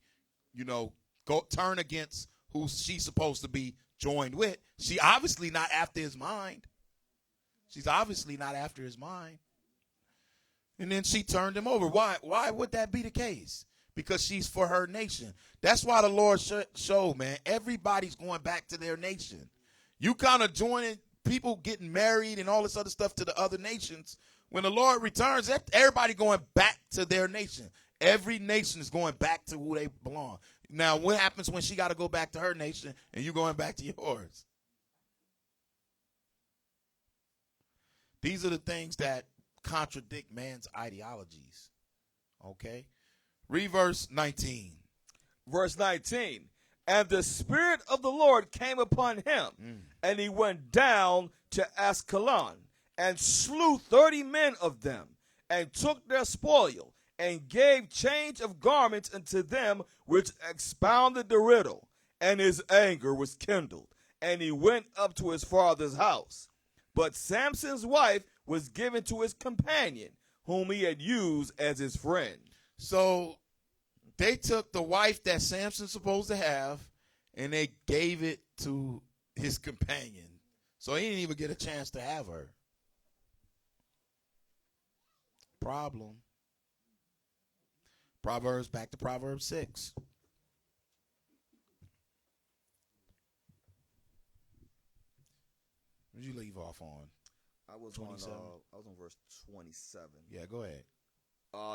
go turn against who she's supposed to be joined with. She obviously not after his mind. She's obviously not after his mind. And then she turned him over. Why would that be the case? Because she's for her nation. That's why the Lord showed, man, everybody's going back to their nation. You kind of joining people getting married and all this other stuff to the other nations. When the Lord returns, everybody going back to their nation. Every nation is going back to who they belong. Now, what happens when she got to go back to her nation and you going back to yours? These are the things that contradict man's ideologies. Okay? Read verse 19.
Verse 19. And the Spirit of the Lord came upon him, and he went down to Ascalon, and slew 30 men of them, and took their spoil, and gave change of garments unto them which expounded the riddle. And his anger was kindled, and he went up to his father's house. But Samson's wife was given to his companion, whom he had used as his friend.
So they took the wife that Samson's supposed to have, and they gave it to his companion. So he didn't even get a chance to have her. Problem. Back to Proverbs 6. What did you leave off on?
I was
27?
on verse 27.
Yeah, go ahead.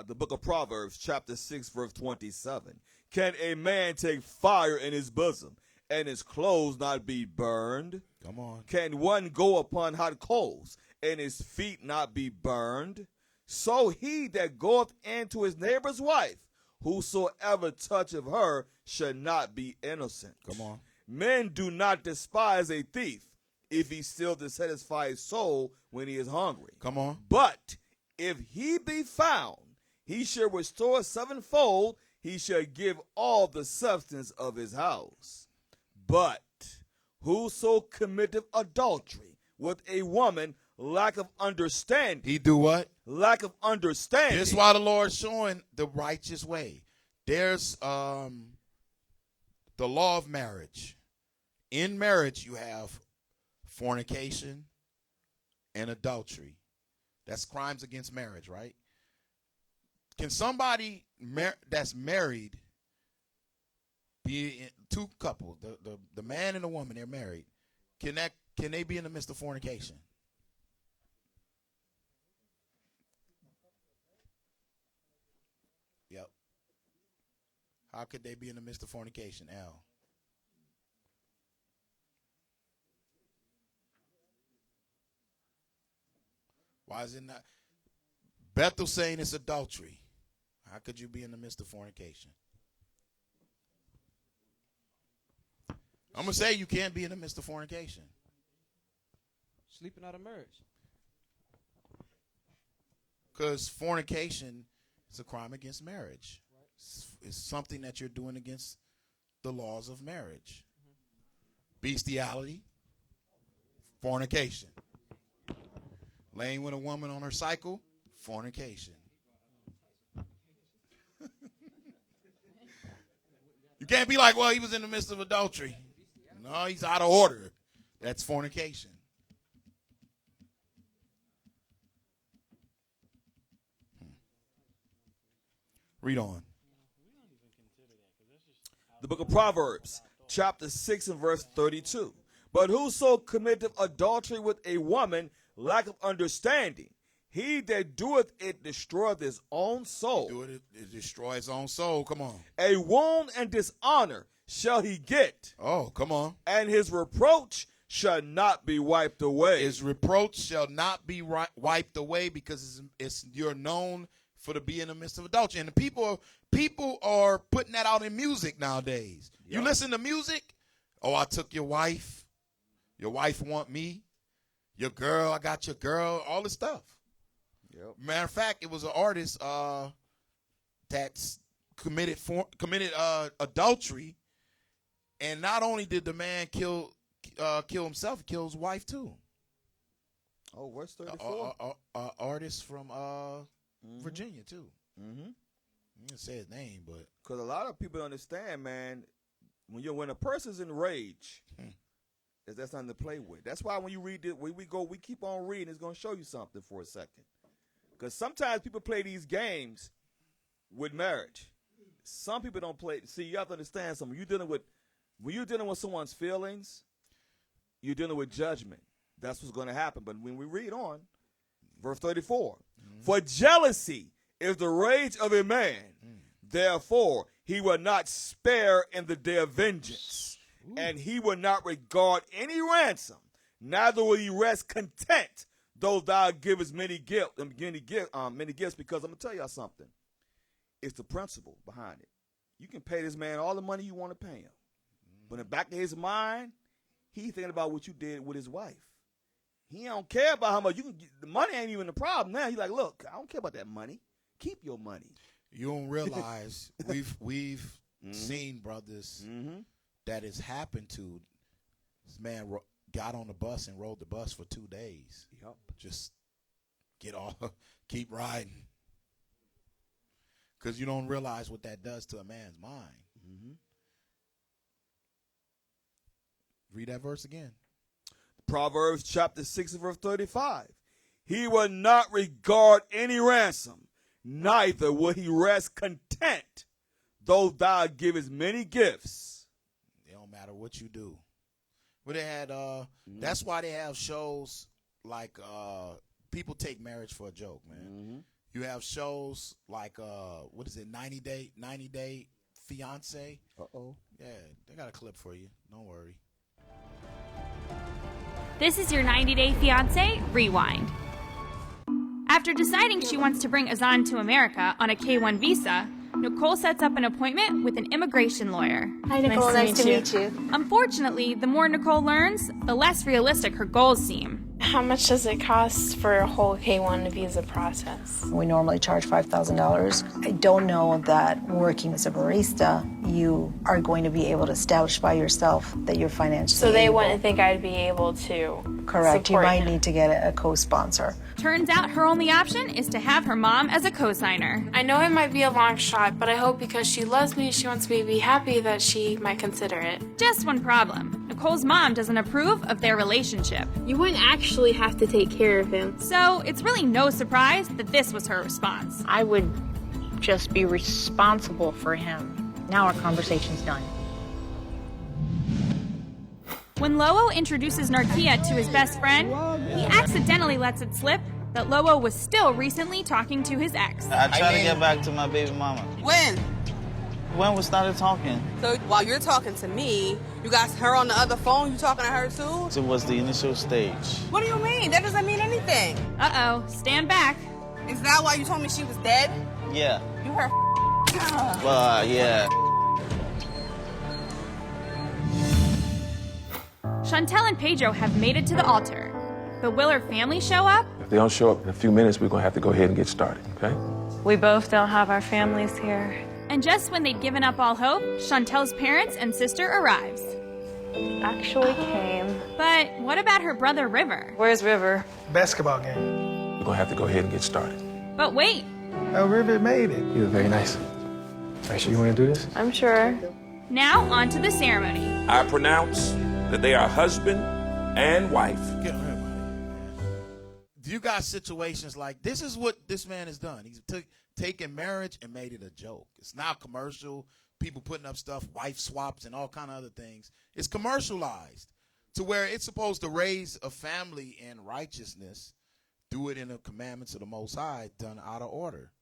The book of Proverbs, chapter 6, verse 27. Can a man take fire in his bosom, and his clothes not be burned?
Come on.
Can one go upon hot coals, and his feet not be burned? So he that goeth into his neighbor's wife, whosoever toucheth her, should not be innocent.
Come on.
Men do not despise a thief, if he still to satisfy his soul when he is hungry.
Come on.
But if he be found, he shall restore sevenfold, he shall give all the substance of his house. But whoso committeth adultery with a woman, lack of understanding.
He do what?
Lack of understanding.
This is why the Lord's showing the righteous way. There's the law of marriage. In marriage, you have fornication and adultery. That's crimes against marriage, right? Can somebody that's married be in two couples, the man and the woman, they're married? Can they be in the midst of fornication? Yep. How could they be in the midst of fornication, Al? Why is it not? Bethel saying it's adultery. How could you be in the midst of fornication? I'm going to say you can't be in the midst of fornication.
Sleeping out of marriage.
Because fornication is a crime against marriage. It's something that you're doing against the laws of marriage. Bestiality, fornication. Laying with a woman on her cycle, fornication. You can't be like, well, he was in the midst of adultery. No, he's out of order. That's fornication. Read on.
The book of Proverbs, chapter 6 and verse 32. But whoso committeth adultery with a woman lack of understanding. He that doeth it destroyeth his own soul.
It destroys his own soul. Come on.
A wound and dishonor shall he get.
Oh, come on.
And his reproach shall not be wiped away.
His reproach shall not be wiped away, because you're known for to be in the midst of adultery. And the people are putting that out in music nowadays. Yep. You listen to music. Oh, I took your wife. Your wife want me. Your girl, I got your girl. All this stuff. Yep. Matter of fact, it was an artist that's committed adultery, and not only did the man kill himself, he killed his wife too.
Oh, verse 34.
Artist from Virginia too. Mm-hmm. I didn't say his name, but
because a lot of people understand, man, when a person's in rage, that's nothing to play with. That's why when you read it, we keep on reading. It's going to show you something for a second. Because sometimes people play these games with marriage. Some people don't play. See, you have to understand something. When you're dealing with someone's feelings, you're dealing with judgment. That's what's going to happen. But when we read on, verse 34, for jealousy is the rage of a man. Therefore, he will not spare in the day of vengeance. And he will not regard any ransom. Neither will he rest content, though thou givest many gifts. Because I'm going to tell y'all something. It's the principle behind it. You can pay this man all the money you want to pay him. But in the back of his mind, he's thinking about what you did with his wife. He don't care about how much you can get. The money ain't even the problem now. He's like, look, I don't care about that money. Keep your money.
You don't realize we've seen brothers that has happened to. This man got on the bus and rode the bus for 2 days.
Yep.
Just keep riding. Because you don't realize what that does to a man's mind. Mm-hmm. Read that verse again.
Proverbs chapter 6 verse 35. He will not regard any ransom, neither will he rest content, though thou givest many gifts.
It don't matter what you do. But they had that's why they have shows like people take marriage for a joke, man. Mm-hmm. You have shows like 90 Day Fiance.
Uh-oh.
Yeah, they got a clip for you. Don't worry.
This is your 90-Day Fiancé Rewind. After deciding she wants to bring Azan to America on a K-1 visa, Nicole sets up an appointment with an immigration lawyer.
Hi, Nicole. Nice to meet you.
Unfortunately, the more Nicole learns, the less realistic her goals seem.
How much does it cost for a whole K-1 visa process?
We normally charge $5,000. I don't know that working as a barista, you are going to be able to establish by yourself that you're financially
So they
able.
wouldn't think I'd be able to
Correct. You
support
might
him.
need to get a co-sponsor.
Turns out her only option is to have her mom as a co-signer.
I know it might be a long shot, but I hope because she loves me, she wants me to be happy, that she might consider it.
Just one problem. Nicole's mom doesn't approve of their relationship.
You wouldn't actually have to take care of him.
So it's really no surprise that this was her response.
I would just be responsible for him. Now our conversation's done.
When Lowo introduces Narkia to his best friend, he accidentally lets it slip that Lowo was still recently talking to his ex.
I tried to get back to my baby mama. When we started talking.
So while you're talking to me, you got her on the other phone, you talking to her too?
It was the initial stage.
What do you mean? That doesn't mean anything.
Uh-oh, stand back.
Is that why you told me she was dead?
Yeah.
You her
yeah.
Chantel and Pedro have made it to the altar. But will her family show up?
If they don't show up in a few minutes, we're going to have to go ahead and get started, okay?
We both don't have our families here. And just when they'd given up all hope, Chantel's parents and sister arrives. Actually came. But what about her brother River?
Where's River?
Basketball game. We're going to have to go ahead and get started.
But wait.
Oh, River made it. You were very nice. Are you sure you want to do this?
I'm sure. Now on to the ceremony.
I pronounce that they are husband and wife.
Do you got situations like this? Is what this man has done. He's taken marriage and made it a joke. It's now commercial. People putting up stuff, wife swaps and all kind of other things. It's commercialized to where it's supposed to raise a family in righteousness. Do it in the commandments of the Most High, done out of order.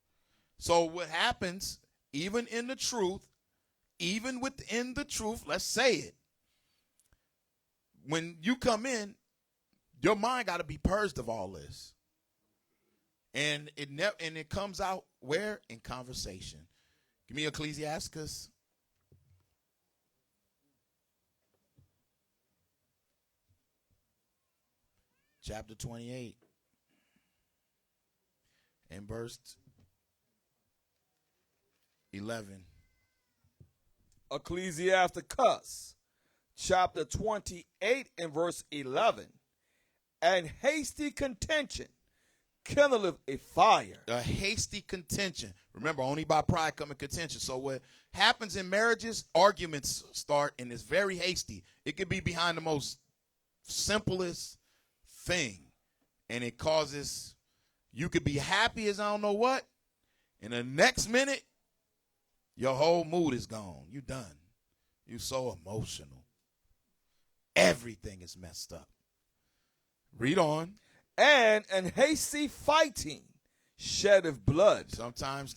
So what happens, even in the truth, even within the truth, let's say it. When you come in, your mind got to be purged of all this. And it comes out where? In conversation. Give me Ecclesiastes. Chapter 28. And verse 11.
Ecclesiasticus, chapter 28 and verse 11. And hasty contention kindleth a fire.
A hasty contention. Remember, only by pride cometh contention. So what happens in marriages, arguments start, and it's very hasty. It could be behind the most simplest thing. And it causes, you could be happy as I don't know what. In the next minute, your whole mood is gone. You done. You so emotional. Everything is messed up. Read on.
And hasty fighting sheddeth blood.
Sometimes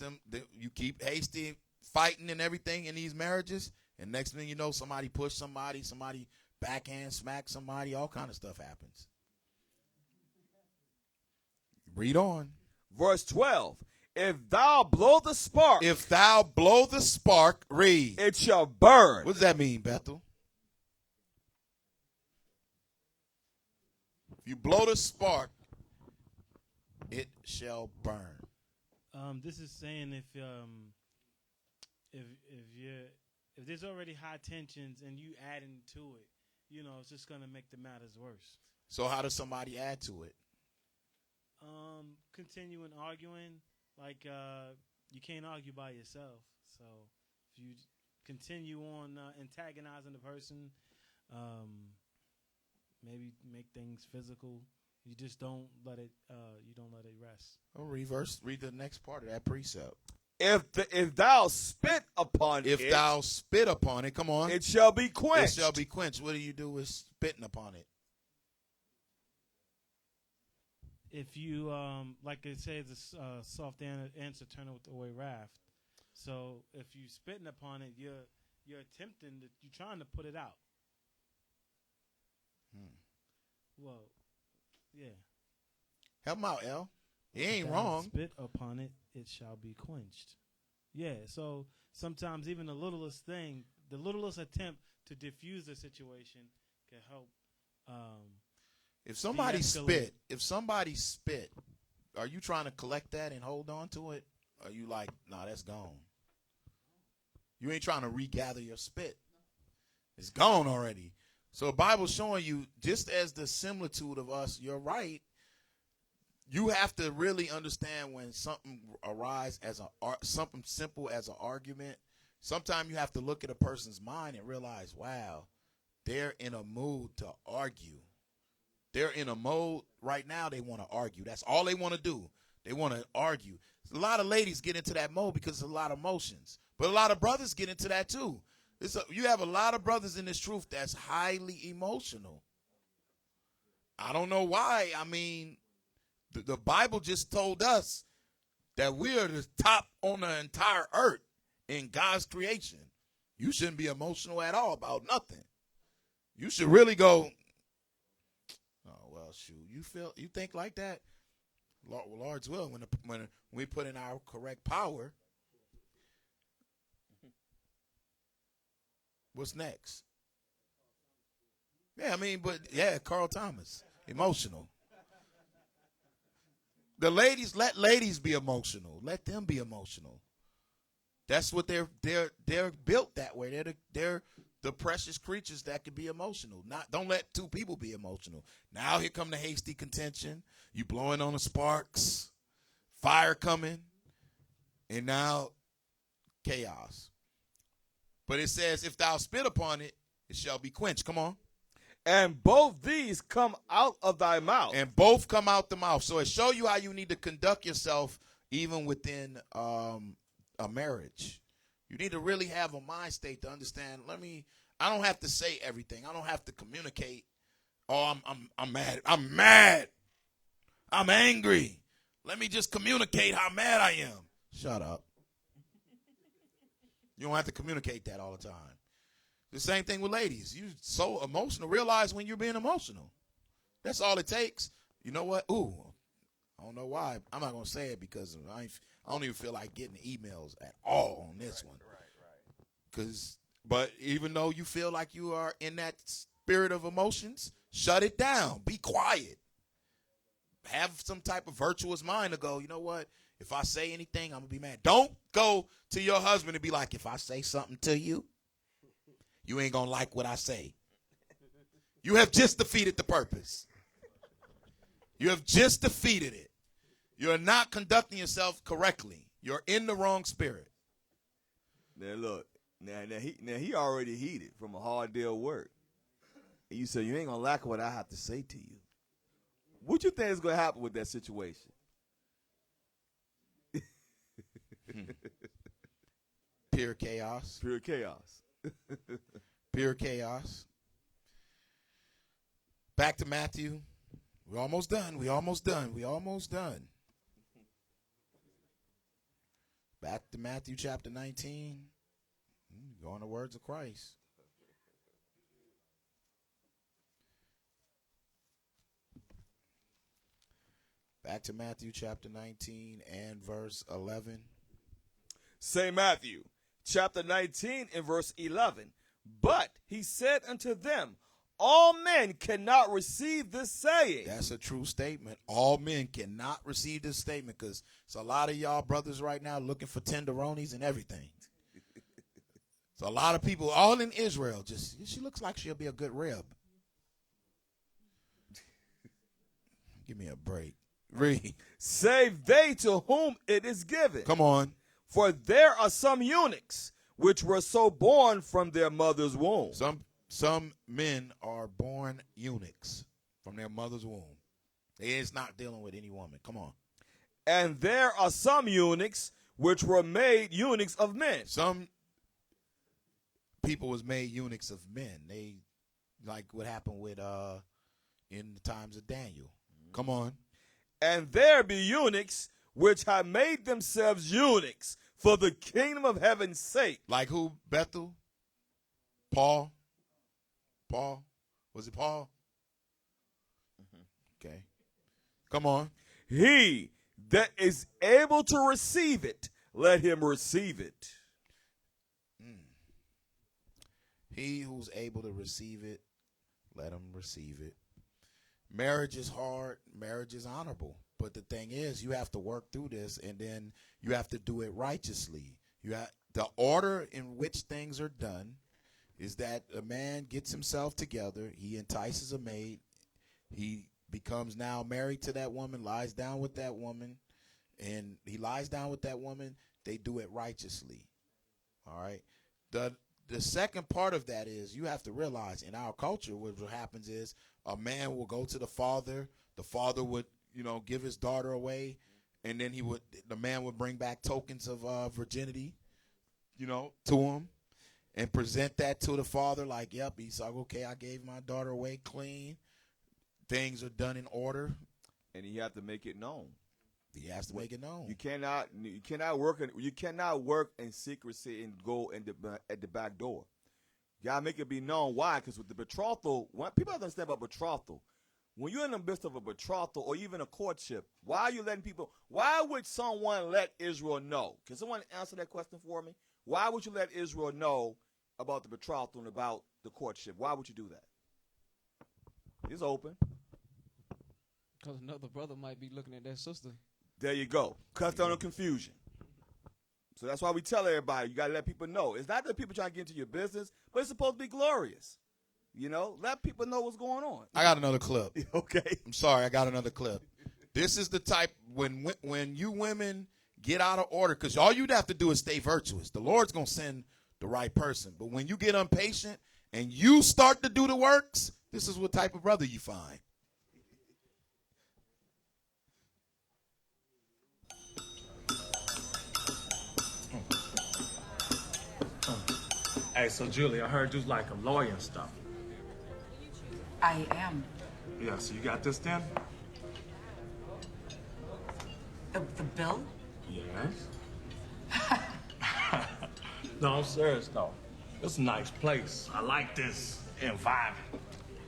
you keep hasty fighting and everything in these marriages, and next thing you know, somebody push somebody backhand smack somebody, all kind of stuff happens. Read on.
Verse 12. If thou blow the spark.
If thou blow the spark, read.
It shall burn.
What does that mean, Bethel? If you blow the spark, it shall burn.
This is saying if there's already high tensions and you adding to it, it's just gonna make the matters worse.
So how does somebody add to it?
Continuing arguing, like you can't argue by yourself. So if you continue on antagonizing the person, maybe make things physical. You just don't let it. You don't let it rest.
Oh, read the next part of that precept.
If thou spit upon it.
If thou spit upon it, come on.
It shall be quenched.
It shall be quenched. What do you do with spitting upon it?
If you, like it says, a soft answer turneth away wrath. So if you spitting upon it, you're attempting, you're trying to put it out. Well, yeah.
Help him out, L. He ain't wrong.
Spit upon it, it shall be quenched. Yeah, so sometimes even the littlest thing, the littlest attempt to diffuse the situation can help.
If somebody spit, are you trying to collect that and hold on to it? Or are you like, nah, that's gone? You ain't trying to regather your spit. It's gone already. So the Bible's showing you, just as the similitude of us, you're right. You have to really understand when something arises as something simple as an argument. Sometimes you have to look at a person's mind and realize, wow, they're in a mood to argue. They're in a mode right now, they want to argue. That's all they want to do. They want to argue. A lot of ladies get into that mode because there's a lot of emotions. But a lot of brothers get into that too. You have a lot of brothers in this truth that's highly emotional. I don't know why. I mean, the Bible just told us that we are the top on the entire earth in God's creation. You shouldn't be emotional at all about nothing. You should really go, oh, well, shoot, you think like that? Lord's will, when we put in our correct power. What's next? Yeah, I mean, but yeah, Carl Thomas, emotional. The ladies, let ladies be emotional. Let them be emotional. That's what they're built that way. They're the precious creatures that can be emotional. Don't let two people be emotional. Now here come the hasty contention. You blowing on the sparks, fire coming, and now chaos. But it says, if thou spit upon it, it shall be quenched. Come on.
And both these come out of thy mouth.
And both come out the mouth. So it shows you how you need to conduct yourself even within a marriage. You need to really have a mind state to understand. I don't have to say everything. I don't have to communicate. Oh, I'm mad. I'm mad. I'm angry. Let me just communicate how mad I am. Shut up. You don't have to communicate that all the time. The same thing with ladies. You're so emotional. Realize when you're being emotional. That's all it takes. You know what? Ooh, I don't know why. I'm not going to say it because I don't even feel like getting emails at all on this one. Right. But even though you feel like you are in that spirit of emotions, shut it down. Be quiet. Have some type of virtuous mind to go, you know what? If I say anything, I'm going to be mad. Don't go to your husband and be like, if I say something to you, you ain't going to like what I say. You have just defeated the purpose. You have just defeated it. You're not conducting yourself correctly. You're in the wrong spirit.
Now look, now he already heated from a hard day of work. And you say you ain't gonna like what I have to say to you. What you think is gonna happen with that situation?
Pure chaos.
Pure chaos.
Pure chaos. Back to Matthew. We're almost done. We almost done. Back to Matthew chapter 19. Going the words of Christ. Back to Matthew chapter 19 and verse 11.
St. Matthew chapter 19 and verse 11. But he said unto them, all men cannot receive this saying.
That's a true statement. All men cannot receive this statement because it's a lot of y'all brothers right now looking for tenderonis and everything. So a lot of people, all in Israel, she looks like she'll be a good rib. Give me a break. Read.
Save they to whom it is given.
Come on.
For there are some eunuchs which were so born from their mother's womb.
Some men are born eunuchs from their mother's womb. It's not dealing with any woman. Come on.
And there are some eunuchs which were made eunuchs of men.
Some people was made eunuchs of men. They, like what happened with in the times of Daniel. Come on.
And there be eunuchs which have made themselves eunuchs for the kingdom of heaven's sake.
Like who? Bethel? Paul? Was it Paul? Mm-hmm. Okay. Come on.
He that is able to receive it, let him receive it.
He who's able to receive it, let him receive it. Marriage is hard. Marriage is honorable. But the thing is, you have to work through this, and then you have to do it righteously. The order in which things are done is that a man gets himself together, he entices a maid, he becomes now married to that woman, lies down with that woman, and he lies down with that woman, they do it righteously. All right? The second part of that is you have to realize in our culture what happens is a man will go to the father would, give his daughter away, and then the man would bring back tokens of virginity, to him. And present that to the father like, yep, he's like, okay, I gave my daughter away clean. Things are done in order.
And you have to make it known.
He has to make it known.
You cannot work in secrecy and go at the back door. You gotta make it be known. Why? Because with the betrothal, people have to understand about betrothal. When you're in the midst of a betrothal or even a courtship, why would someone let Israel know? Can someone answer that question for me? Why would you let Israel know about the betrothal and about the courtship? Why would you do that? It's open.
Because another brother might be looking at that sister
There you go. Cuts down on confusion. So that's why we tell everybody, you got to let people know. It's not that people trying to get into your business, but it's supposed to be glorious. You know, let people know what's going on.
I got another clip.
Okay.
I'm sorry, I got another clip. This is the type, when you women get out of order, because all you'd have to do is stay virtuous. The Lord's going to send the right person. But when you get impatient and you start to do the works, this is what type of brother you find.
Hey, so Julie, I heard you's like a lawyer and stuff.
I am.
Yeah, so you got this then?
The bill?
Yes. No, I'm serious though. It's a nice place. I like this environment.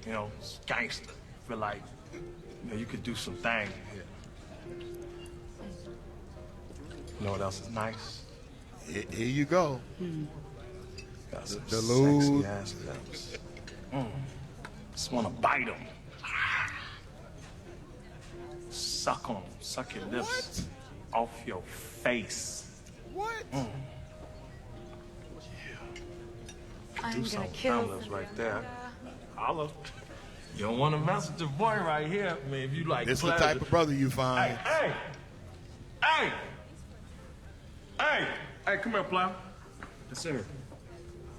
You know, it's gangster. Feel like, you know, you could do some things here. You know what else is nice?
Here you go.
Got some
The lewd.
sexy ass lips. Just want to bite them. Suck on them. Suck your lips off your face.
What?
Yeah.
I'm
Do
gonna
something
kill
fellas right there. Holla. You don't want to mess with your boy right here. I mean, if you like
This is the
pleasure.
type of brother you find.
Hey, hey, hey, hey, come here, Plow. Yes, sir.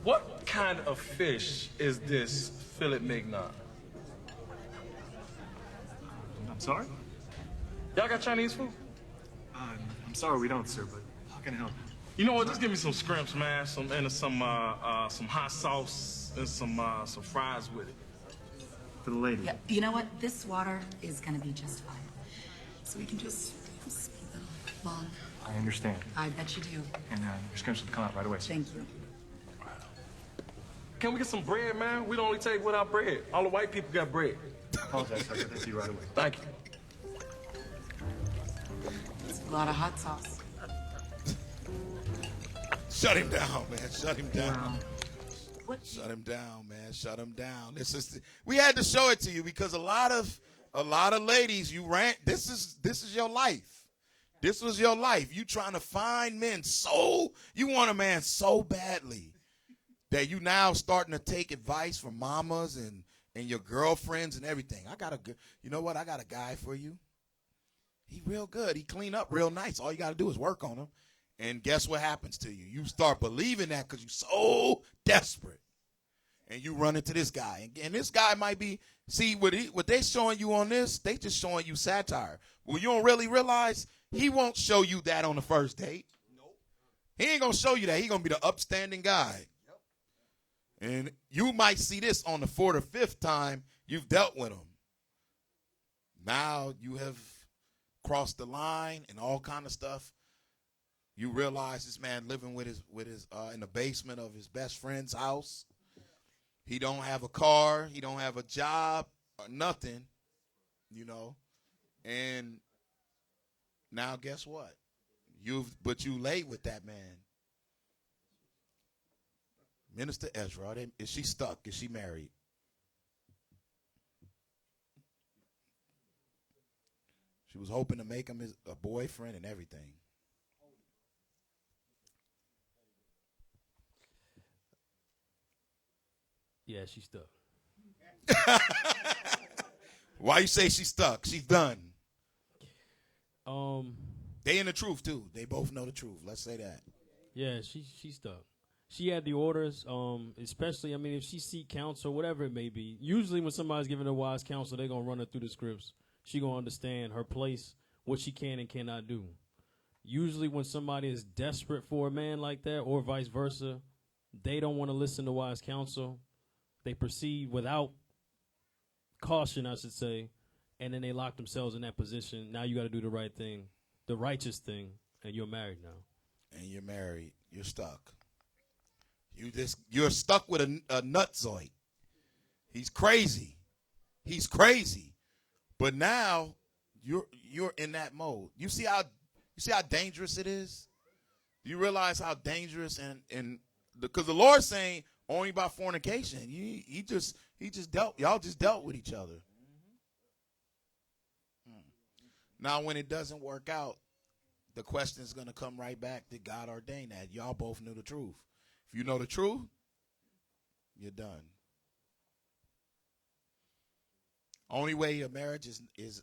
What kind of fish is this filet mignon?
I'm sorry?
Y'all got Chinese food?
I'm sorry we don't, sir, but how can I help?
You know what? Just give me some scrimps, man. Some hot sauce and some fries with it.
For the lady.
Yeah, you know what? This water is gonna be just fine. So we can just speed along.
I understand.
I bet you do.
And your scrimps will come out right away, sir.
Thank you.
Can we get some bread, man? We don't only take without bread. All the white people got bread.
Apologize, I'll get that to you right away.
Thank you.
It's a lot of hot sauce.
Shut him down, man. Shut him down.
What?
Shut him down, man. Shut him down. We had to show it to you because a lot of ladies, you ran. This is your life. This was your life. You trying to find men you want a man so badly that you now starting to take advice from mamas and your girlfriends and everything. You know what? I got a guy for you. He real good. He clean up real nice. All you got to do is work on him. And guess what happens to you? You start believing that because you're so desperate. And you run into this guy. And this guy might be, see, what they showing you on this, they just showing you satire. Well, you don't really realize he won't show you that on the first date. Nope. He ain't going to show you that. He going to be the upstanding guy. Yep. And you might see this on the 4th or 5th time you've dealt with him. Now you have crossed the line and all kind of stuff. You realize this man living with his in the basement of his best friend's house. He don't have a car. He don't have a job or nothing, you know. And now guess what? You late with that man. Minister Ezra, is she stuck? Is she married? She was hoping to make him a boyfriend and everything.
Yeah, she's stuck.
Why you say she's stuck? She's done. They in the truth too. They both know the truth. Let's say that.
Yeah, she's stuck. She had the orders, especially, I mean, if she seek counsel, whatever it may be. Usually when somebody's giving her wise counsel, they're going to run her through the scripts. She going to understand her place, what she can and cannot do. Usually when somebody is desperate for a man like that or vice versa, they don't want to listen to wise counsel. They proceed without caution, I should say, and then they lock themselves in that position. Now you got to do the right thing, the righteous thing, and you're married now.
And you're married. You're stuck. You're stuck with a nutzoid. He's crazy. He's crazy. But now you're in that mode. You see how dangerous it is? Do you realize how dangerous and because the Lord's saying only by fornication. He just dealt. Y'all just dealt with each other. Now, when it doesn't work out, the question is going to come right back. Did God ordain that? Y'all both knew the truth. If you know the truth, you're done. Only way a marriage is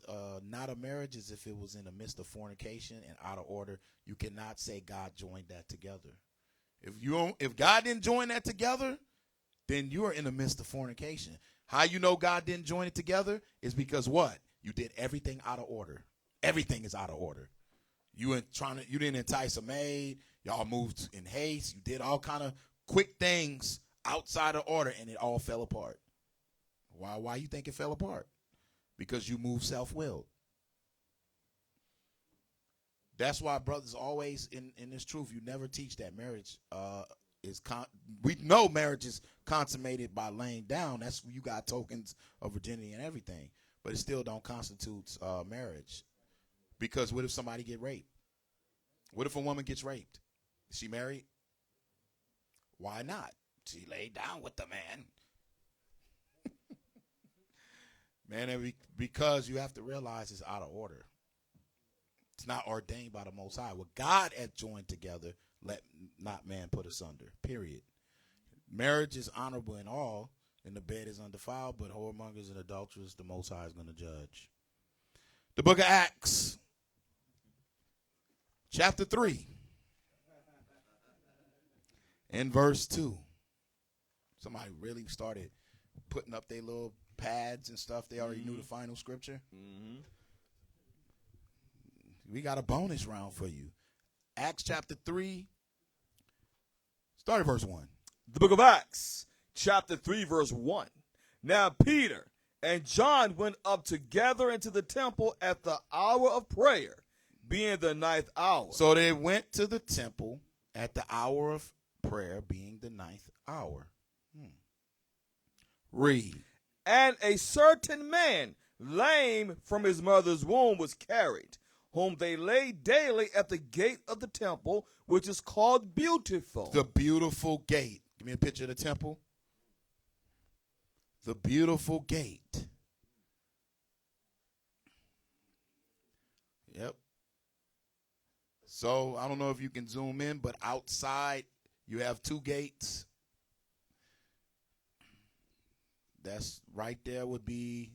not a marriage is if it was in the midst of fornication and out of order. You cannot say God joined that together. If God didn't join that together, then you are in the midst of fornication. How you know God didn't join it together is because what? You did everything out of order. Everything is out of order. You didn't entice a maid. Y'all moved in haste. You did all kind of quick things outside of order, and it all fell apart. Why you think it fell apart? Because you moved self-willed. That's why brothers always in this truth, you never teach that marriage we know marriage is consummated by laying down. That's you got tokens of virginity and everything, but it still don't constitute marriage. Because what if somebody get raped? What if a woman gets raped? Is she married? Why not? She laid down with the man. Man, because you have to realize it's out of order. It's not ordained by the Most High. What God has joined together, let not man put asunder, period. Marriage is honorable in all, and the bed is undefiled, but whoremongers and adulterers, the Most High is going to judge. The book of Acts, chapter 3, and verse 2. Somebody really started putting up their little pads and stuff. They already knew the final scripture. Mm-hmm. We got a bonus round for you. Acts chapter 3. Start at verse 1.
The book of Acts, chapter 3, verse 1. Now Peter and John went up together into the temple at the hour of prayer, being the 9th hour.
So they went to the temple at the hour of prayer, being the 9th hour. Read.
And a certain man, lame from his mother's womb, was carried, whom they laid daily at the gate of the temple, which is called Beautiful.
The beautiful gate. Give me a picture of the temple. The beautiful gate. Yep. So I don't know if you can zoom in, but outside you have two gates. That's right there would be,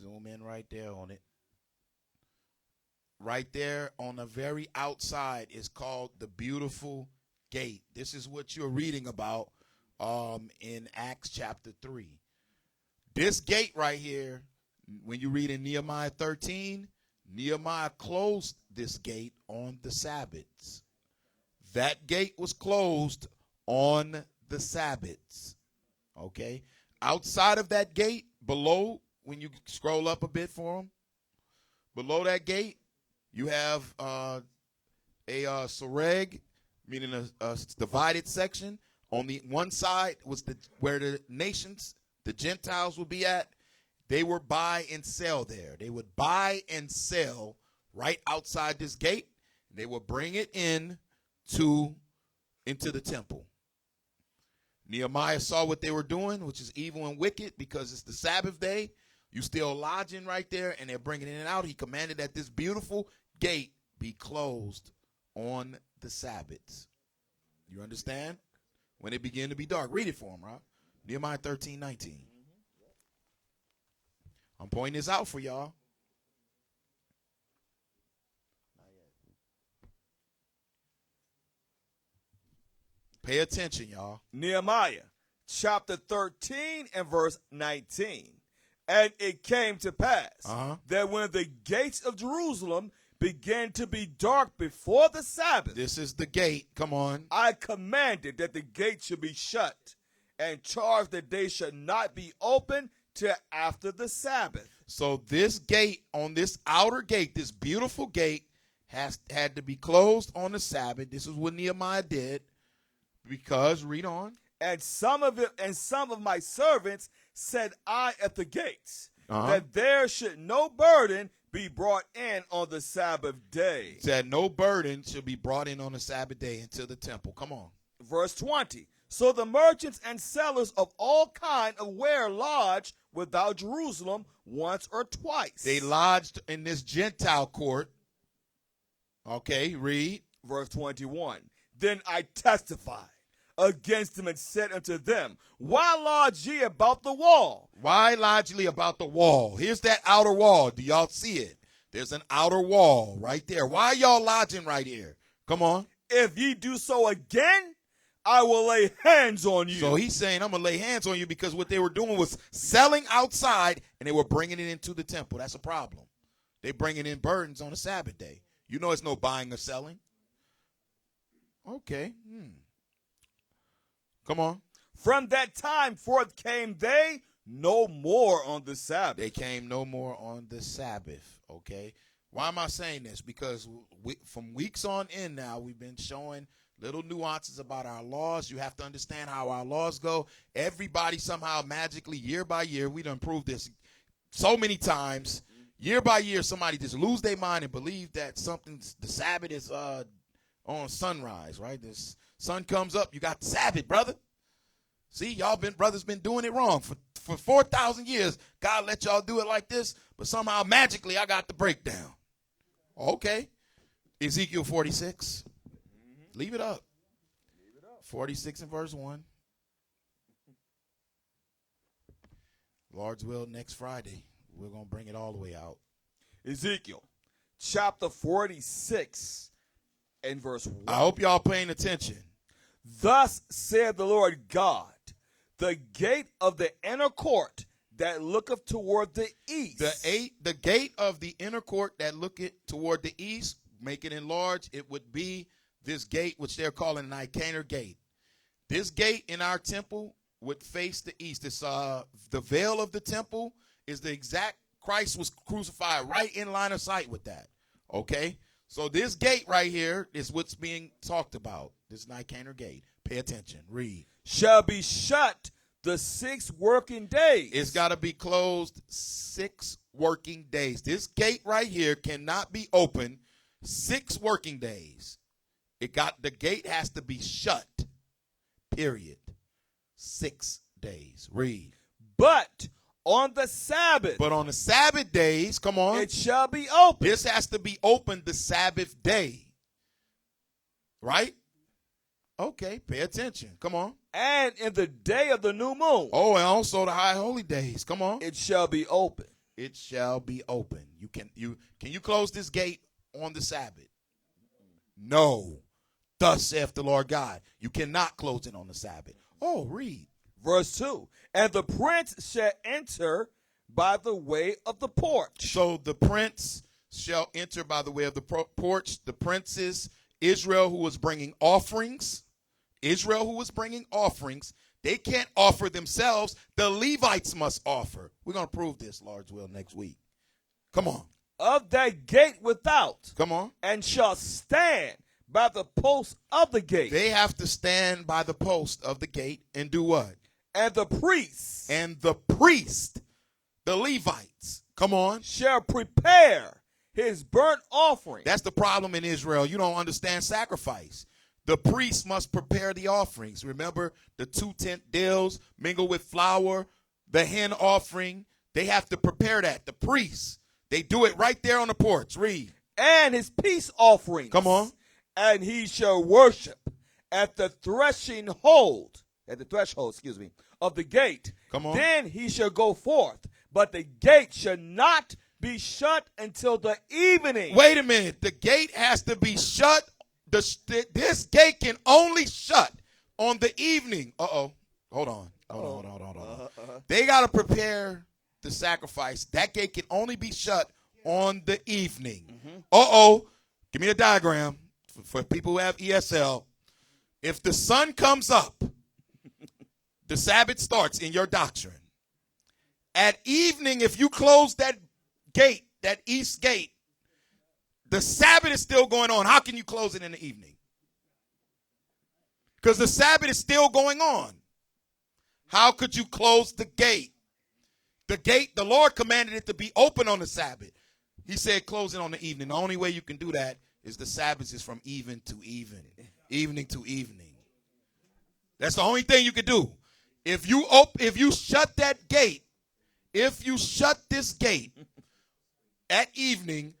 zoom in right there on it. Right there on the very outside is called the beautiful gate. This is what you're reading about in Acts chapter 3. This gate right here, when you read in Nehemiah 13, Nehemiah closed this gate on the Sabbaths. That gate was closed on the Sabbaths. Okay? Outside of that gate, below, when you scroll up a bit for them, below that gate, you have a soreg, meaning a divided section. On the one side was where the nations, the Gentiles would be at. They were buy and sell there. They would buy and sell right outside this gate. They would bring it into the temple. Nehemiah saw what they were doing, which is evil and wicked, because it's the Sabbath day. You still lodging right there, and they're bringing it in and out. He commanded that this beautiful gate be closed on the Sabbaths. You understand? When it began to be dark. Read it for him, Rob. Nehemiah 13:19. I'm pointing this out for y'all. Pay attention, y'all.
Nehemiah chapter 13 and verse 19. And it came to pass that when the gates of Jerusalem began to be dark before the Sabbath.
This is the gate. Come on.
I commanded that the gate should be shut and charged that they should not be open till after the Sabbath.
So this gate, on this outer gate, this beautiful gate, had to be closed on the Sabbath. This is what Nehemiah did. Because, read on.
And some of my servants said I at the gates, that there should no burden be brought in on the Sabbath day.
Said no burden should be brought in on the Sabbath day into the temple. Come on.
Verse 20. So the merchants and sellers of all kind of ware lodged without Jerusalem once or twice.
They lodged in this Gentile court. Okay, read.
Verse 21. Then I testified against them and said unto them, why lodge ye about the wall?
Why lodge ye about the wall? Here's that outer wall. Do y'all see it? There's an outer wall right there. Why y'all lodging right here? Come on.
If ye do so again, I will lay hands on you.
So he's saying, I'm going to lay hands on you, because what they were doing was selling outside and they were bringing it into the temple. That's a problem. They're bringing in burdens on the Sabbath day. You know it's no buying or selling. Okay. Come on.
From that time forth came they no more on the Sabbath.
They came no more on the Sabbath. Okay. Why am I saying this? Because from weeks on in now, we've been showing little nuances about our laws. You have to understand how our laws go. Everybody somehow magically, year by year, we done proved this so many times. Year by year, somebody just lose their mind and believe that the Sabbath is on sunrise, right? The sun comes up, you got the Sabbath, brother. See, brothers been doing it wrong. For 4,000 years, God let y'all do it like this, but somehow magically I got the breakdown. Okay. Ezekiel 46. Leave it up. 46 and verse 1. Lord's will, next Friday, we're going to bring it all the way out.
Ezekiel chapter 46 and verse 1.
I hope y'all paying attention.
Thus said the Lord God, the gate of the inner court that looketh toward the east.
The gate of the inner court that looketh toward the east, make it enlarged, it would be this gate which they're calling Nicanor gate. This gate in our temple would face the east. It's the veil of the temple is the exact, Christ was crucified right in line of sight with that. Okay? So this gate right here is what's being talked about. This Nicanor gate. Pay attention. Read.
Shall be shut the 6 working days.
It's got to be closed 6 working days. This gate right here cannot be open 6 working days. The gate has to be shut. Period. 6 days. Read.
But on the Sabbath.
But on the Sabbath days, come on.
It shall be open.
This has to be open the Sabbath day. Right? Okay, pay attention. Come on.
And in the day of the new moon.
Oh, and also the high holy days. Come on.
It shall be open.
It shall be open. Can you close this gate on the Sabbath? No. Thus saith the Lord God. You cannot close it on the Sabbath. Oh, read.
Verse 2. And the prince shall enter by the way of the porch.
So the prince shall enter by the way of the porch. The princes, Israel, who was bringing offerings. Israel, who was bringing offerings. They can't offer themselves. The Levites must offer. We're going to prove this, Lord's will, next week. Come on.
Of that gate without.
Come on.
And shall stand by the post of the gate.
They have to stand by the post of the gate and do what?
And the priests.
And the priest, the Levites, come on,
shall prepare his burnt offering.
That's the problem in Israel. You don't understand sacrifice. The priest must prepare the offerings. Remember the 2/10 dills mingled with flour, the hen offering. They have to prepare that. The priests, they do it right there on the porch. Read.
And his peace offerings.
Come on.
And he shall worship at the threshold, of the gate.
Come on.
Then he shall go forth, but the gate shall not be shut until the evening.
Wait a minute. The gate has to be shut. This gate can only shut on the evening. Hold on. Hold on. They got to prepare the sacrifice. That gate can only be shut on the evening. Give me a diagram for people who have ESL. If the sun comes up, the Sabbath starts in your doctrine. At evening, if you close that gate, that east gate, the Sabbath is still going on. How can you close it in the evening? Because the Sabbath is still going on. How could you close the gate? The gate, the Lord commanded it to be open on the Sabbath. He said close it on the evening. The only way you can do that is the Sabbath is from even to even, evening to evening. That's the only thing you can do. If you shut that gate, if you shut this gate at evening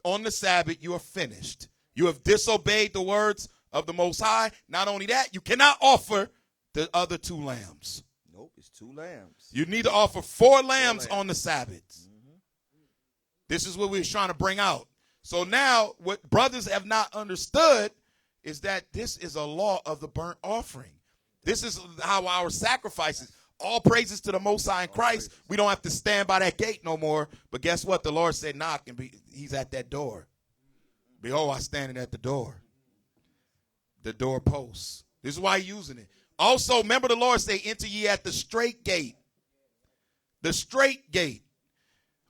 on the Sabbath, you are finished. You have disobeyed the words of the Most High. Not only that, you cannot offer the other 2 lambs.
Nope, it's 2 lambs.
You need to offer 4 lambs on the Sabbath. This is what we're trying to bring out. So now what brothers have not understood is that this is a law of the burnt offering. This is how our sacrifices, all praises to the Most High in Christ. We don't have to stand by that gate no more. But guess what? The Lord said, knock, and he's at that door. Behold, I standing at the door. The doorpost. This is why he's using it. Also, remember the Lord say, enter ye at the straight gate. The straight gate.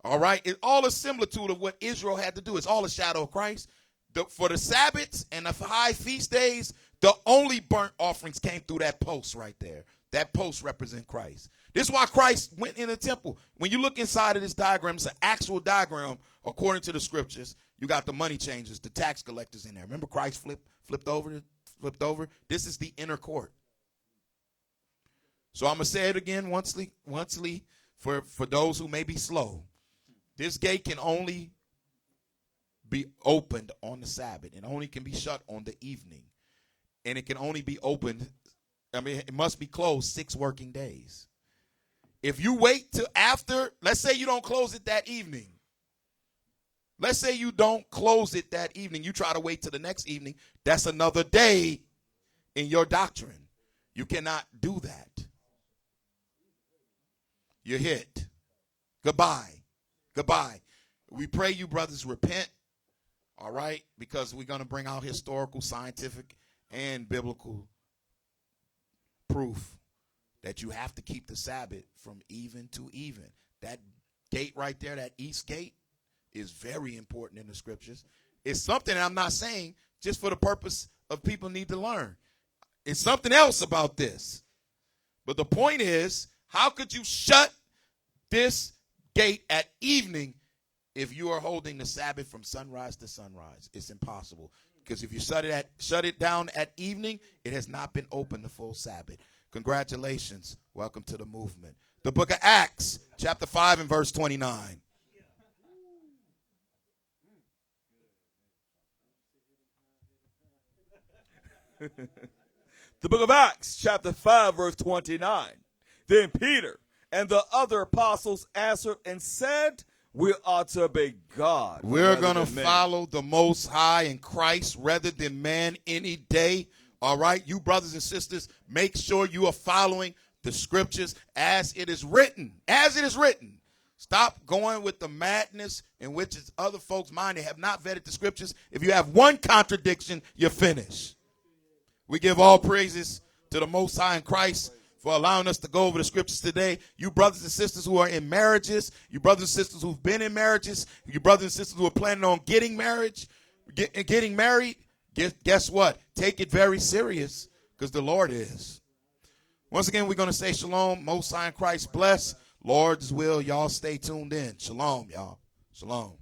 All right? It's all a similitude of what Israel had to do. It's all a shadow of Christ. For the Sabbaths and the high feast days, the only burnt offerings came through that post right there. That post represents Christ. This is why Christ went in the temple. When you look inside of this diagram, it's an actual diagram according to the scriptures. You got the money changers, the tax collectors in there. Remember Christ flipped over? This is the inner court. So I'm going to say it again oncely for those who may be slow. This gate can only be opened on the Sabbath. It only can be shut on the evening. And it can only be opened, it must be closed 6 working days. If you wait till after, let's say you don't close it that evening. Let's say you don't close it that evening. You try to wait till the next evening. That's another day in your doctrine. You cannot do that. You're hit. Goodbye. We pray you brothers repent. All right? Because we're going to bring out historical, scientific, and biblical proof that you have to keep the Sabbath from even to even. That gate right there, that east gate, is very important in the scriptures. It's something I'm not saying just for the purpose of people need to learn. It's something else about this. But the point is, how could you shut this gate at evening if you are holding the Sabbath from sunrise to sunrise? It's impossible. Because if you shut it down at evening, it has not been open the full Sabbath. Congratulations. Welcome to the movement. The book of Acts, chapter 5 and verse 29.
The book of Acts, chapter 5, verse 29. Then Peter and the other apostles answered and said, we ought to obey God.
We're going to follow the Most High in Christ rather than man any day. All right, you brothers and sisters, make sure you are following the scriptures as it is written. As it is written. Stop going with the madness in which is other folks' mind. They have not vetted the scriptures. If you have one contradiction, you're finished. We give all praises to the Most High in Christ for allowing us to go over the scriptures today. You brothers and sisters who are in marriages, you brothers and sisters who've been in marriages, you brothers and sisters who are planning on getting married, guess what? Take it very serious because the Lord is. Once again, we're going to say shalom. Most High in Christ bless. Lord's will. Y'all stay tuned in. Shalom, y'all. Shalom.